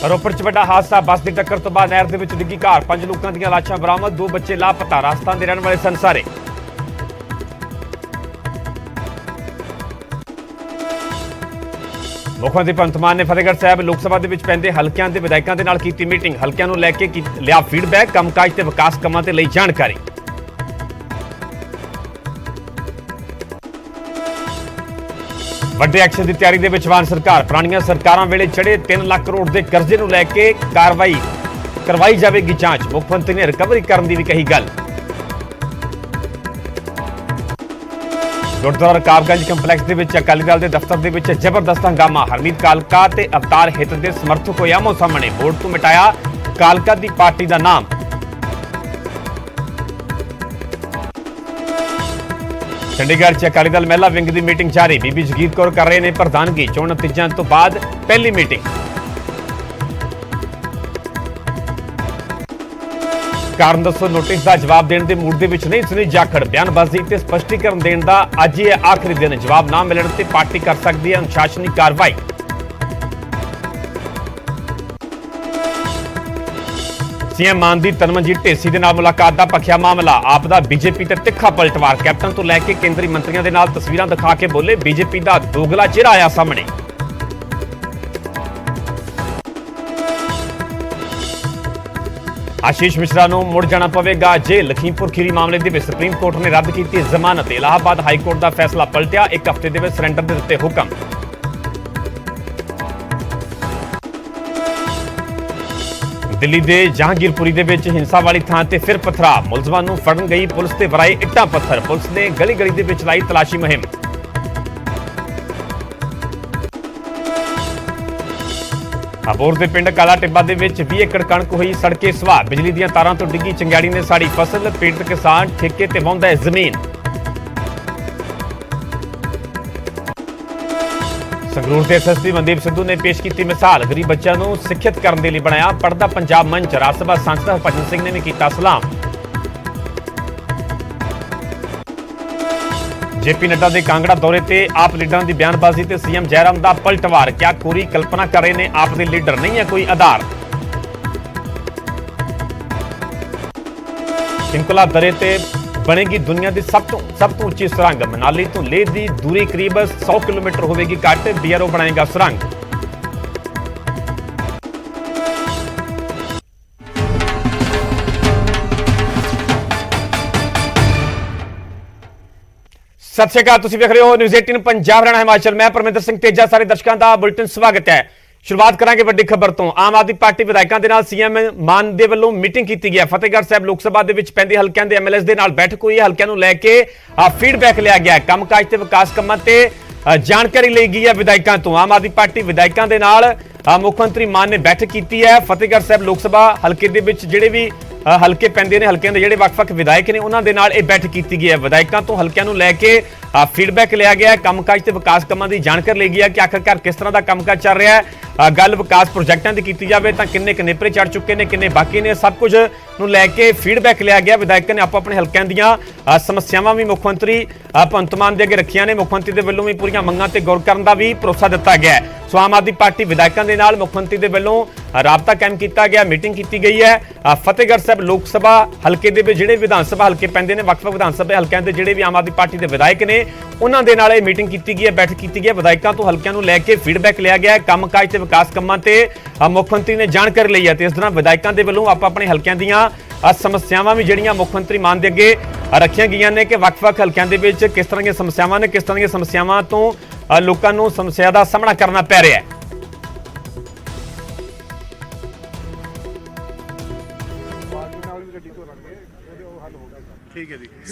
ਰੋਪੜ 'ਚ ਵੱਡਾ ਹਾਦਸਾ। ਬੱਸ ਦੀ ਟੱਕਰ ਤੋਂ ਬਾਅਦ ਨਹਿਰ ਦੇ ਵਿੱਚ ਡਿੱਗੀ ਕਾਰ। 5 ਲੋਕਾਂ ਦੀਆਂ ਲਾਸ਼ਾਂ ਬਰਾਮਦ, 2 ਬੱਚੇ ਲਾਪਤਾ। ਰਾਜਸਥਾਨ ਦੇ ਰਹਿਣ ਵਾਲੇ ਸਨ ਸਾਰੇ। ਮੁੱਖ ਮੰਤਰੀ ਭਗਵੰਤ ਮਾਨ ਨੇ ਫਤਿਹਗੜ੍ਹ ਸਾਹਿਬ ਲੋਕ ਸਭਾ ਦੇ ਵਿੱਚ ਪੈਂਦੇ ਹਲਕਿਆਂ ਦੇ ਵਿਧਾਇਕਾਂ ਦੇ ਨਾਲ ਕੀਤੀ ਮੀਟਿੰਗ। ਹਲਕਿਆਂ ਨੂੰ ਲੈ ਕੇ ਲਿਆ ਫੀਡਬੈਕ, ਕੰਮਕਾਜ ਤੇ ਵਿਕਾਸ ਕੰਮਾਂ ਤੇ ਲਈ ਜਾਣਕਾਰੀ। ਵੱਡੇ ਐਕਸ਼ਨ ਦੀ ਤਿਆਰੀ ਦੇ ਵਿੱਚ ਮਾਨ ਸਰਕਾਰ। ਪੁਰਾਣੀਆਂ ਸਰਕਾਰਾਂ ਵੇਲੇ ਚੜੇ 3 ਲੱਖ ਕਰੋੜ ਦੇ ਕਰਜ਼ੇ ਨੂੰ ਲੈ ਕੇ ਕਾਰਵਾਈ ਕਰਵਾਈ ਜਾਵੇਗੀ ਜਾਂਚ। ਮੁੱਖ ਮੰਤਰੀ ਨੇ ਰਿਕਵਰੀ ਕਰਨ ਦੀ ਵੀ ਕਹੀ ਗੱਲ। ਗੁਰਦੁਆਰਾ ਰਕਾਬਗੰਜ ਕੰਪਲੈਕਸ ਦੇ ਵਿੱਚ ਅਕਾਲੀ ਦਲ ਦੇ ਦਫ਼ਤਰ ਦੇ ਵਿੱਚ ਜ਼ਬਰਦਸਤ ਹੰਗਾਮਾ। ਹਰਮੀਤ ਕਾਲਕਾ ਤੇ ਅਵਤਾਰ ਹਿੱਤ ਦੇ ਸਮਰਥਕ ਹੋਏ ਆਮੋ ਸਾਹਮਣੇ। ਬੋਰਡ ਤੋਂ ਮਿਟਾਇਆ ਕਾਲਕਾ ਦੀ ਪਾਰਟੀ ਦਾ ਨਾਮ। ਚੰਡੀਗੜ੍ਹ 'ਚ ਅਕਾਲੀ ਦਲ ਮਹਿਲਾ ਵਿੰਗ ਦੀ ਮੀਟਿੰਗ ਜਾਰੀ। ਬੀਬੀ ਜਗੀਰ ਕੌਰ ਕਰ ਰਹੇ ਨੇ ਪ੍ਰਧਾਨਗੀ। ਚੋਣ ਨਤੀਜਿਆਂ ਤੋਂ ਬਾਅਦ ਪਹਿਲੀ ਮੀਟਿੰਗ। ਕਾਰਨ ਦੱਸੋ ਨੋਟਿਸ ਦਾ ਜਵਾਬ ਦੇਣ ਦੇ ਮੂਡ ਦੇ ਵਿੱਚ ਨਹੀਂ ਸੁਨੀਲ ਜਾਖੜ। ਬਿਆਨਬਾਜ਼ੀ ਤੇ ਸਪਸ਼ਟੀਕਰਨ ਦੇਣ ਦਾ ਅੱਜ ਹੀ ਆਖਰੀ ਦਿਨ। ਜਵਾਬ ਨਾ ਮਿਲਣ ਤੇ ਪਾਰਟੀ ਕਰ ਸਕਦੀ ਹੈ ਅਨੁਸ਼ਾਸਨੀ ਕਾਰਵਾਈ। ਸੀਐਮ ਮਾਨ ਦੀ ਤਨਮਨਜੀਤ ਢੇਸੀ ਦੇ ਨਾਲ ਮੁਲਾਕਾਤ ਦਾ ਭਖਿਆ ਮਾਮਲਾ। ਆਪ ਦਾ ਬੀਜੇਪੀ ਤੇ ਤਿੱਖਾ ਪਲਟਵਾਰ। ਕੈਪਟਨ ਤੋਂ ਲੈ ਕੇ ਕੇਂਦਰੀ ਮੰਤਰੀਆਂ ਦੇ ਨਾਲ ਤਸਵੀਰਾਂ ਦਿਖਾ ਕੇ ਬੋਲੇ ਬੀਜੇਪੀ ਦਾ ਦੋਗਲਾ ਚਿਹਰਾ ਆਇਆ ਸਾਹਮਣੇ। ਆਸ਼ੀਸ਼ ਮਿਸ਼ਰਾ ਨੂੰ ਮੁੜ ਜਾਣਾ ਪਵੇਗਾ ਜੇਲ੍ਹ। ਲਖੀਮਪੁਰ ਖੀਰੀ ਮਾਮਲੇ ਦੇ ਵਿੱਚ ਸੁਪਰੀਮ ਕੋਰਟ ਨੇ ਰੱਦ ਕੀਤੀ ਜ਼ਮਾਨਤ। ਇਲਾਹਾਬਾਦ ਹਾਈ ਕੋਰਟ ਦਾ ਫੈਸਲਾ ਪਲਟਿਆ। 1 ਹਫ਼ਤੇ ਦੇ ਵਿੱਚ ਸਰੈਂਡਰ ਦੇ ਦਿੱਤੇ ਹੁਕਮ। ਦਿੱਲੀ ਦੇ ਜਹਾਂਗੀਰਪੁਰੀ ਦੇ ਵਿੱਚ ਹਿੰਸਾ ਵਾਲੀ ਥਾਂ ਤੇ ਫਿਰ ਪਥਰਾਅ। ਮੁਲਜ਼ਮਾਂ ਨੂੰ ਫੜਨ ਗਈ ਪੁਲਿਸ ਤੇ ਵਰਾਏ ਇੱਟਾਂ ਪੱਥਰ। ਪੁਲਿਸ ਨੇ ਗਲੀ ਗਲੀ ਦੇ ਵਿੱਚ ਲਾਈ ਤਲਾਸ਼ੀ ਮੁਹਿੰਮ। ਅਬੋਰ ਦੇ ਪਿੰਡ ਕਾਲਾ ਟਿੱਬਾ ਦੇ ਵਿੱਚ 20 ਏਕੜ ਕਣਕ ਹੋਈ ਸੜਕੇ ਸਵਾਹ। ਬਿਜਲੀ ਦੀਆਂ ਤਾਰਾਂ ਤੋਂ ਡਿੱਗੀ ਚੰਗਿਆੜੀ ਨੇ ਸਾੜੀ ਫਸਲ। ਪੀੜਤ ਕਿਸਾਨ ਠੇਕੇ ਤੇ ਵਾਹੁੰਦਾ ਹੈ ਜ਼ਮੀਨ। ਸੰਗਰੂਰ ਦੇ ਐਸਐਸਪੀ ਮਨਦੀਪ ਸਿੱਧੂ ਨੇ ਪੇਸ਼ ਕੀਤੀ ਮਿਸਾਲ। ਗਰੀਬ ਬੱਚਿਆਂ ਨੂੰ ਸਿੱਖਿਅਤ ਕਰਨ ਦੇ ਲਈ ਬਣਾਇਆ ਪੜ੍ਹਦਾ ਪੰਜਾਬ ਮੰਚ। ਰਾਜ ਸਭਾ ਸਾਂਸਦ ਹਰਭਜਨ ਸਿੰਘ ਨੇ ਵੀ ਕੀਤਾ ਸਲਾਮ। ਜੇਪੀ ਨੱਡਾ ਦੇ ਕਾਂਗੜਾ ਦੌਰੇ ਤੇ ਆਪ ਲੀਡਰਾਂ ਦੀ ਬਿਆਨਬਾਜ਼ੀ ਤੇ ਸੀਐਮ ਜੈਰਾਮ ਦਾ ਪਲਟਵਾਰ। ਕਿਆ ਕੋਰੀ ਕਲਪਨਾ ਕਰ ਰਹੇ ਨੇ ਆਪ ਦੇ ਲੀਡਰ, ਨਹੀਂ ਹੈ ਕੋਈ ਆਧਾਰ। ਸਿੰਕੁਲਾ ਦਰੇ ਤੇ ਬਣੇਗੀ ਦੁਨੀਆ ਦੀ ਸਭ ਤੋਂ ਉੱਚੀ ਸੁਰੰਗ। ਮਨਾਲੀ ਤੋਂ ਲੇਹ ਦੀ ਦੂਰੀ ਕਰੀਬ 100 ਕਿਲੋਮੀਟਰ ਹੋਵੇਗੀ ਘੱਟ। BRO ਬਣਾਏਗਾ ਸੁਰੰਗ। ਸਤਿ ਸ਼੍ਰੀ ਅਕਾਲ, ਤੁਸੀਂ ਵੇਖ ਰਹੇ ਹੋ ਨਿਊਜ਼ 18 ਪੰਜਾਬ ਹਰਿਆਣਾ ਹਿਮਾਚਲ। ਮੈਂ ਪਰਮਿੰਦਰ ਸਿੰਘ ਤੇਜਾ। ਸਾਰੇ ਦਰਸ਼ਕਾਂ ਦਾ ਬੁਲੇਟਿਨ ਸਵਾਗਤ ਹੈ। ਸ਼ੁਰੂਆਤ ਕਰਾਂਗੇ ਵੱਡੀ ਖਬਰ ਤੋਂ। ਆਮ ਆਦਮੀ ਪਾਰਟੀ ਵਿਧਾਇਕਾਂ ਦੇ ਨਾਲ ਸੀਐਮ ਮਾਨ ਦੇ ਵੱਲੋਂ ਮੀਟਿੰਗ ਕੀਤੀ ਗਈ ਹੈ। ਫਤਿਹਗੜ੍ਹ ਸਾਹਿਬ ਲੋਕ ਸਭਾ ਦੇ ਵਿੱਚ ਪੈਂਦੇ ਹਲਕਿਆਂ ਦੇ MLAs ਦੇ ਨਾਲ ਬੈਠਕ ਹੋਈ ਹੈ। ਹਲਕਿਆਂ ਨੂੰ ਲੈ ਕੇ ਫੀਡਬੈਕ ਲਿਆ ਗਿਆ। ਕੰਮਕਾਜ ਤੇ ਵਿਕਾਸ ਕੰਮਾਂ ਤੇ ਜਾਣਕਾਰੀ ਲਈ ਗਈ ਹੈ ਵਿਧਾਇਕਾਂ ਤੋਂ। ਆਮ ਆਦਮੀ ਪਾਰਟੀ ਵਿਧਾਇਕਾਂ ਦੇ ਨਾਲ ਮੁੱਖ ਮੰਤਰੀ ਮਾਨ ਨੇ ਬੈਠਕ ਕੀਤੀ ਹੈ। ਫਤਿਹਗੜ੍ਹ ਸਾਹਿਬ ਲੋਕ ਸਭਾ ਹਲਕੇ ਦੇ ਵਿੱਚ ਜਿਹੜੇ ਵੀ ਹਲਕੇ ਪੈਂਦੇ ਨੇ, ਹਲਕਿਆਂ ਦੇ ਜਿਹੜੇ ਵੱਖ-ਵੱਖ ਵਿਧਾਇਕ ਨੇ, ਉਹਨਾਂ ਦੇ ਨਾਲ ਇਹ ਬੈਠਕ ਕੀਤੀ ਗਈ ਹੈ। ਵਿਧਾਇਕਾਂ ਤੋਂ ਹਲਕਿਆਂ ਨੂੰ ਲੈ ਕੇ ਫੀਡਬੈਕ ਲਿਆ ਗਿਆ ਹੈ। ਕੰਮਕਾਜ ਤੇ ਵਿਕਾਸ ਕੰਮਾਂ ਦੀ ਜਾਣਕਾਰੀ ਲਈ ਗਈ ਹੈ ਕਿ ਆਖਰਕਾਰ ਕਿਸ ਤਰ੍ਹਾਂ ਦਾ ਕੰਮਕਾਜ ਚੱਲ ਰਿਹਾ ਹੈ। ਗੱਲ ਵਿਕਾਸ ਪ੍ਰੋਜੈਕਟਾਂ ਦੀ ਕੀਤੀ ਜਾਵੇ ਤਾਂ ਕਿੰਨੇ ਕਨੇਪਰੇ ਚੜ ਚੁੱਕੇ ਨੇ, ਕਿੰਨੇ ਬਾਕੀ ਨੇ, ਸਭ ਕੁਝ ਨੂੰ ਲੈ ਕੇ ਫੀਡਬੈਕ ਲਿਆ ਗਿਆ। ਵਿਧਾਇਕਾਂ ਨੇ ਆਪੋ ਆਪਣੇ ਹਲਕਿਆਂ ਦੀਆਂ ਸਮੱਸਿਆਵਾਂ ਵੀ ਮੁੱਖ ਮੰਤਰੀ ਭਗਵੰਤ ਮਾਨ ਦੇ ਅੱਗੇ ਰੱਖੀਆਂ ਨੇ। ਮੁੱਖ ਮੰਤਰੀ ਦੇ ਵੱਲੋਂ ਵੀ ਪੂਰੀਆਂ ਮੰਗਾਂ ਤੇ ਗੌਰ ਕਰਨ ਦਾ ਵੀ ਭਰੋਸਾ ਦਿੱਤਾ ਗਿਆ ਹੈ। ਸੋ ਆਮ ਆਦਮੀ ਪਾਰਟੀ ਵਿਧਾਇਕਾਂ ਦੇ ਨਾਲ ਮੁੱਖ ਮੰਤਰੀ ਦੇ ਵੱਲੋਂ ਰਾਬਤਾ ਕਾਇਮ ਕੀਤਾ ਗਿਆ, ਮੀਟਿੰਗ ਕੀਤੀ ਗਈ ਹੈ। ਫਤਿਹਗੜ੍ਹ ਸਾਹਿਬ ਲੋਕ ਸਭਾ ਹਲਕੇ ਦੇ ਵਿੱਚ ਜਿਹੜੇ ਵਿਧਾਨ ਸਭਾ ਹਲਕੇ ਪੈਂਦੇ ਨੇ, ਵੱਖ-ਵੱਖ ਵਿਧਾਨ ਸਭਾ ਹਲਕਿਆਂ ਦੇ ਜਿਹੜੇ ਵੀ ਆਮ ਆਦਮੀ ਪਾਰਟੀ ਦੇ ਵਿਧਾਇਕ ਨੇ, ਉਹਨਾਂ ਦੇ ਨਾਲ ਇਹ ਮੀਟਿੰਗ ਕੀਤੀ ਗਈ ਹੈ, ਬੈਠਕ ਕੀਤੀ ਗਈ ਹੈ। ਵਿਧਾਇਕਾਂ ਤੋਂ ਹਲਕਿਆਂ ਨੂੰ ਲੈ ਕੇ ਫੀਡਬੈਕ ਲਿਆ ਗਿਆ ਹੈ। ਕੰਮਕਾਜ ਤੇ ਵਿਕਾਸ ਕੰਮਾਂ ਤੇ ਮੁੱਖ ਮੰਤਰੀ ਨੇ ਜਾਣਕਾਰੀ ਲਈ ਹੈ ਤੇ ਇਸ ਦੌਰਾਨ ਵਿਧਾਇਕਾਂ ਦੇ ਵੱਲੋਂ ਆਪਾਂ ਆਪਣੇ ਹਲਕਿਆਂ ਦੀਆਂ ਸਮੱਸਿਆਵਾਂ ਵੀ ਜਿਹੜੀਆਂ ਮੁੱਖ ਮੰਤਰੀ ਮਾਨ ਦੇ ਅੱਗੇ ਰੱਖੀਆਂ ਗਈਆਂ ਨੇ ਕਿ ਵੱਖ-ਵੱਖ ਹਲਕਿਆਂ ਦੇ ਵਿੱਚ ਕਿਸ ਤਰ੍ਹਾਂ ਦੀਆਂ ਸਮੱਸਿਆਵਾਂ ਨੇ, ਕਿਸ ਤਰ੍ਹਾਂ ਦੀਆਂ ਸਮੱਸਿਆਵਾਂ ਤੋਂ ਲੋਕਾਂ ਨੂੰ ਸਮੱਸਿਆ ਦਾ ਸਾਹਮਣਾ ਕਰਨਾ ਪੈ ਰਿਹਾ ਹੈ।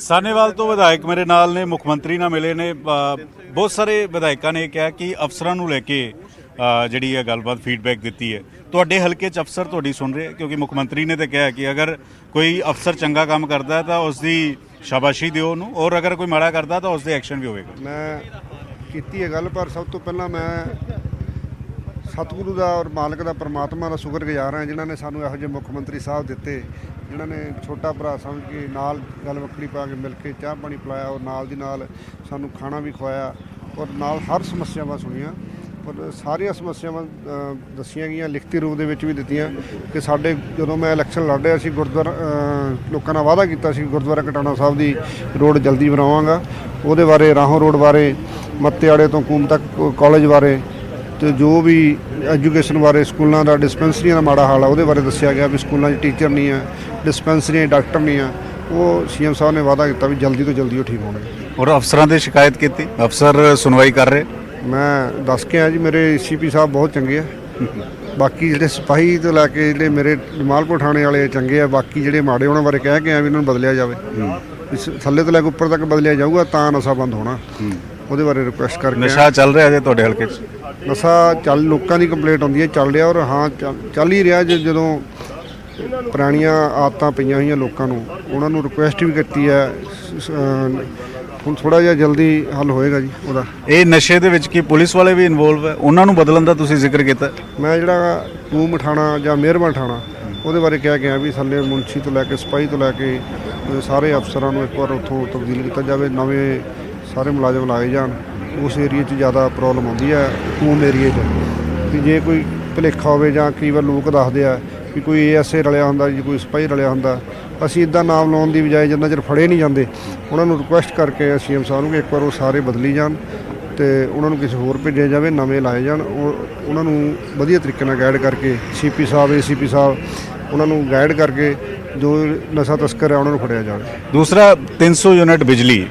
ਸਾਨੇਵਾਲ ਤੋਂ ਵਿਧਾਇਕ ਮੇਰੇ ਨਾਲ ਨੇ, ਮੁੱਖ ਮੰਤਰੀ ਨਾਲ ਮਿਲੇ ਨੇ। ਬਹੁਤ ਸਾਰੇ ਵਿਧਾਇਕਾਂ ਨੇ ਕਿਹਾ ਕਿ ਅਫਸਰਾਂ ਨੂੰ ਲੈ ਕੇ ਜਿਹੜੀ ਹੈ ਗੱਲਬਾਤ ਫੀਡਬੈਕ ਦਿੱਤੀ ਹੈ। ਤੁਹਾਡੇ ਹਲਕੇ 'ਚ ਅਫਸਰ ਤੁਹਾਡੀ ਸੁਣ ਰਹੇ, ਕਿਉਂਕਿ ਮੁੱਖ ਮੰਤਰੀ ਨੇ ਤਾਂ ਕਿਹਾ ਕਿ ਅਗਰ ਕੋਈ ਅਫਸਰ ਚੰਗਾ ਕੰਮ ਕਰਦਾ ਤਾਂ ਉਸ ਦੀ ਸ਼ਾਬਾਸ਼ੀ ਦਿਓ ਉਹਨੂੰ, ਔਰ ਅਗਰ ਕੋਈ ਮਾੜਾ ਕਰਦਾ ਤਾਂ ਉਸ ਦੇ ਐਕਸ਼ਨ ਵੀ ਹੋਵੇਗਾ। ਮੈਂ ਕੀਤੀ ਹੈ ਗੱਲ, ਪਰ ਸਭ ਤੋਂ ਪਹਿਲਾਂ ਮੈਂ ਸਤਿਗੁਰੂ ਦਾ ਔਰ ਮਾਲਕ ਦਾ, ਪਰਮਾਤਮਾ ਦਾ ਸ਼ੁਕਰਗੁਜ਼ਾਰ ਹਾਂ ਜਿਨ੍ਹਾਂ ਨੇ ਸਾਨੂੰ ਇਹੋ ਜਿਹੇ ਮੁੱਖ ਮੰਤਰੀ ਸਾਹਿਬ ਦਿੱਤੇ, ਜਿਨ੍ਹਾਂ ਨੇ ਛੋਟਾ ਭਰਾ ਸਮਝ ਕੇ ਨਾਲ ਗੱਲ ਵੱਖਰੀ ਪਾ ਕੇ ਮਿਲ ਕੇ ਚਾਹ ਪਾਣੀ ਪਿਲਾਇਆ ਔਰ ਨਾਲ ਦੀ ਨਾਲ ਸਾਨੂੰ ਖਾਣਾ ਵੀ ਖਵਾਇਆ ਔਰ ਨਾਲ ਹਰ ਸਮੱਸਿਆਵਾਂ ਸੁਣੀਆਂ। ਪਰ ਸਾਰੀਆਂ ਸਮੱਸਿਆਵਾਂ ਦੱਸੀਆਂ ਗਈਆਂ, ਲਿਖਤੀ ਰੂਪ ਦੇ ਵਿੱਚ ਵੀ ਦਿੱਤੀਆਂ ਕਿ ਸਾਡੇ ਜਦੋਂ ਮੈਂ ਇਲੈਕਸ਼ਨ ਲੜ ਰਿਹਾ ਸੀ ਗੁਰਦੁਆਰਾ ਲੋਕਾਂ ਨਾਲ ਵਾਅਦਾ ਕੀਤਾ ਸੀ ਗੁਰਦੁਆਰਾ ਕਟਾਣਾ ਸਾਹਿਬ ਦੀ ਰੋਡ ਜਲਦੀ ਬਣਾਵਾਂਗਾ। ਉਹਦੇ ਬਾਰੇ ਰਾਹੋਂ ਰੋਡ ਬਾਰੇ, ਮੱਤੇਆੜੇ ਤੋਂ ਕੂਮ ਤੱਕ ਕਾਲਜ ਬਾਰੇ ਤੇ ਜੋ ਵੀ ਐਜੂਕੇਸ਼ਨ ਬਾਰੇ, ਸਕੂਲਾਂ ਦਾ ਡਿਸਪੈਂਸਰੀਆਂ ਦਾ ਮਾੜਾ ਹਾਲ ਆ ਉਹਦੇ ਬਾਰੇ ਦੱਸਿਆ ਗਿਆ ਵੀ ਸਕੂਲਾਂ 'ਚ ਟੀਚਰ ਨਹੀਂ ਆ, ਡਿਸਪੈਂਸਰੀਆਂ 'ਚ ਡਾਕਟਰ ਨਹੀਂ ਆ। ਉਹ ਸੀਐਮ ਸਾਹਿਬ ਨੇ ਵਾਅਦਾ ਕੀਤਾ ਵੀ ਜਲਦੀ ਤੋਂ ਜਲਦੀ ਉਹ ਠੀਕ ਹੋਣਗੇ। ਔਰ ਅਫਸਰਾਂ ਦੇ ਸ਼ਿਕਾਇਤ ਕੀਤੀ, ਅਫਸਰ ਸੁਣਵਾਈ ਕਰ ਰਹੇ? ਮੈਂ ਦੱਸ ਕੇ ਆ ਜੀ, ਮੇਰੇ ਸੀਪੀ ਸਾਹਿਬ ਬਹੁਤ ਚੰਗੇ ਆ। ਬਾਕੀ ਜਿਹੜੇ ਸਿਪਾਹੀ ਤੋਂ ਲੈ ਕੇ ਜਿਹੜੇ ਮੇਰੇ ਜਮਾਲਪੁਰ ਥਾਣੇ ਵਾਲੇ ਚੰਗੇ ਆ, ਬਾਕੀ ਜਿਹੜੇ ਮਾੜੇ ਉਹਨਾਂ ਬਾਰੇ ਕਹਿ ਕੇ ਆ ਵੀ ਇਹਨਾਂ ਨੂੰ ਬਦਲਿਆ ਜਾਵੇ। ਥੱਲੇ ਤੋਂ ਲੈ ਕੇ ਉੱਪਰ ਤੱਕ ਬਦਲਿਆ ਜਾਊਗਾ ਤਾਂ ਨਸ਼ਾ ਬੰਦ ਹੋਣਾ। ਉਹਦੇ ਬਾਰੇ ਰਿਕੁਐਸਟ ਕਰਕੇ ਨਸ਼ਾ ਚੱਲ ਰਿਹਾ ਜੇ ਤੁਹਾਡੇ ਹਲਕੇ 'ਚ? ਨਸ਼ਾ ਲੋਕਾਂ ਦੀ ਕੰਪਲੇਂਟ ਆਉਂਦੀ ਹੈ, ਚੱਲ ਰਿਹਾ। ਔਰ ਹਾਂ ਚੱਲ ਹੀ ਰਿਹਾ। ਜਦੋਂ ਪੁਰਾਣੀਆਂ ਆਦਤਾਂ ਪਈਆਂ ਹੋਈਆਂ ਲੋਕਾਂ ਨੂੰ, ਉਹਨਾਂ ਨੂੰ ਰਿਕੁਐਸਟ ਵੀ ਕੀਤੀ ਹੈ। ਹੁਣ ਥੋੜਾ ਜਿਹਾ ਜਲਦੀ ਹੱਲ ਹੋਏਗਾ ਜੀ ਉਹਦਾ। ਇਹ ਨਸ਼ੇ ਦੇ ਵਿੱਚ ਕੀ ਪੁਲਿਸ ਵਾਲੇ ਵੀ ਇਨਵੋਲਵ ਹੈ? ਉਹਨਾਂ ਨੂੰ ਬਦਲਣ ਦਾ ਤੁਸੀਂ ਜ਼ਿਕਰ ਕੀਤਾ? ਮੈਂ ਜਿਹੜਾ ਕੂਮ ਠਾਣਾ ਜਾਂ ਮਿਹਰਬਾਨ ਠਾਣਾ ਉਹਦੇ ਬਾਰੇ ਕਹਿ ਕੇ ਆ ਵੀ ਥੱਲੇ ਮੁਨਸ਼ੀ ਤੋਂ ਲੈ ਕੇ ਸਿਪਾਹੀ ਤੋਂ ਲੈ ਕੇ ਸਾਰੇ ਅਫਸਰਾਂ ਨੂੰ ਇੱਕ ਵਾਰ ਉੱਥੋਂ ਤਬਦੀਲ ਕੀਤਾ ਜਾਵੇ, ਨਵੇਂ ਸਾਰੇ ਮੁਲਾਜ਼ਮ ਲਾਏ ਜਾਣ। ਉਸ ਏਰੀਏ 'ਚ ਜ਼ਿਆਦਾ ਪ੍ਰੋਬਲਮ ਆਉਂਦੀ ਹੈ ਕੂਮ ਏਰੀਏ 'ਚ। ਕਿ ਜੇ ਕੋਈ ਭੁਲੇਖਾ ਹੋਵੇ ਜਾਂ ਕਈ ਵਾਰ ਲੋਕ ਦੱਸਦੇ ਆ ਕਿ ਕੋਈ ਏਐਸਏ ਰਲਿਆ ਹੁੰਦਾ ਜੀ, ਕੋਈ ਸਿਪਾਹੀ ਰਲਿਆ ਹੁੰਦਾ, ਅਸੀਂ ਇੱਦਾਂ ਨਾਮ ਲਾਉਣ ਦੀ ਬਜਾਏ ਜਿੰਨਾ ਚਿਰ ਫੜੇ ਨਹੀਂ ਜਾਂਦੇ ਉਹਨਾਂ ਨੂੰ ਰਿਕੁਐਸਟ ਕਰਕੇ ਸੀਐਮ ਸਾਹਿਬ ਨੂੰ ਕਿ ਇੱਕ ਵਾਰ ਉਹ ਸਾਰੇ ਬਦਲੀ ਜਾਣ ਤੇ ਉਹਨਾਂ ਨੂੰ ਕਿਸੇ ਹੋਰ ਭੇਜਿਆ ਜਾਵੇ, ਨਵੇਂ ਲਾਏ ਜਾਣ। ਉਹਨਾਂ ਨੂੰ ਵਧੀਆ ਤਰੀਕੇ ਨਾਲ ਗਾਈਡ ਕਰਕੇ ਸੀਪੀ ਸਾਹਿਬ, ਏਸੀਪੀ ਸਾਹਿਬ ਉਹਨਾਂ ਨੂੰ ਗਾਈਡ ਕਰਕੇ ਜੋ ਨਸ਼ਾ ਤਸਕਰ ਹੈ ਉਹਨਾਂ ਨੂੰ ਫੜਿਆ ਜਾਵੇ। ਦੂਸਰਾ 300 ਯੂਨਿਟ ਬਿਜਲੀ,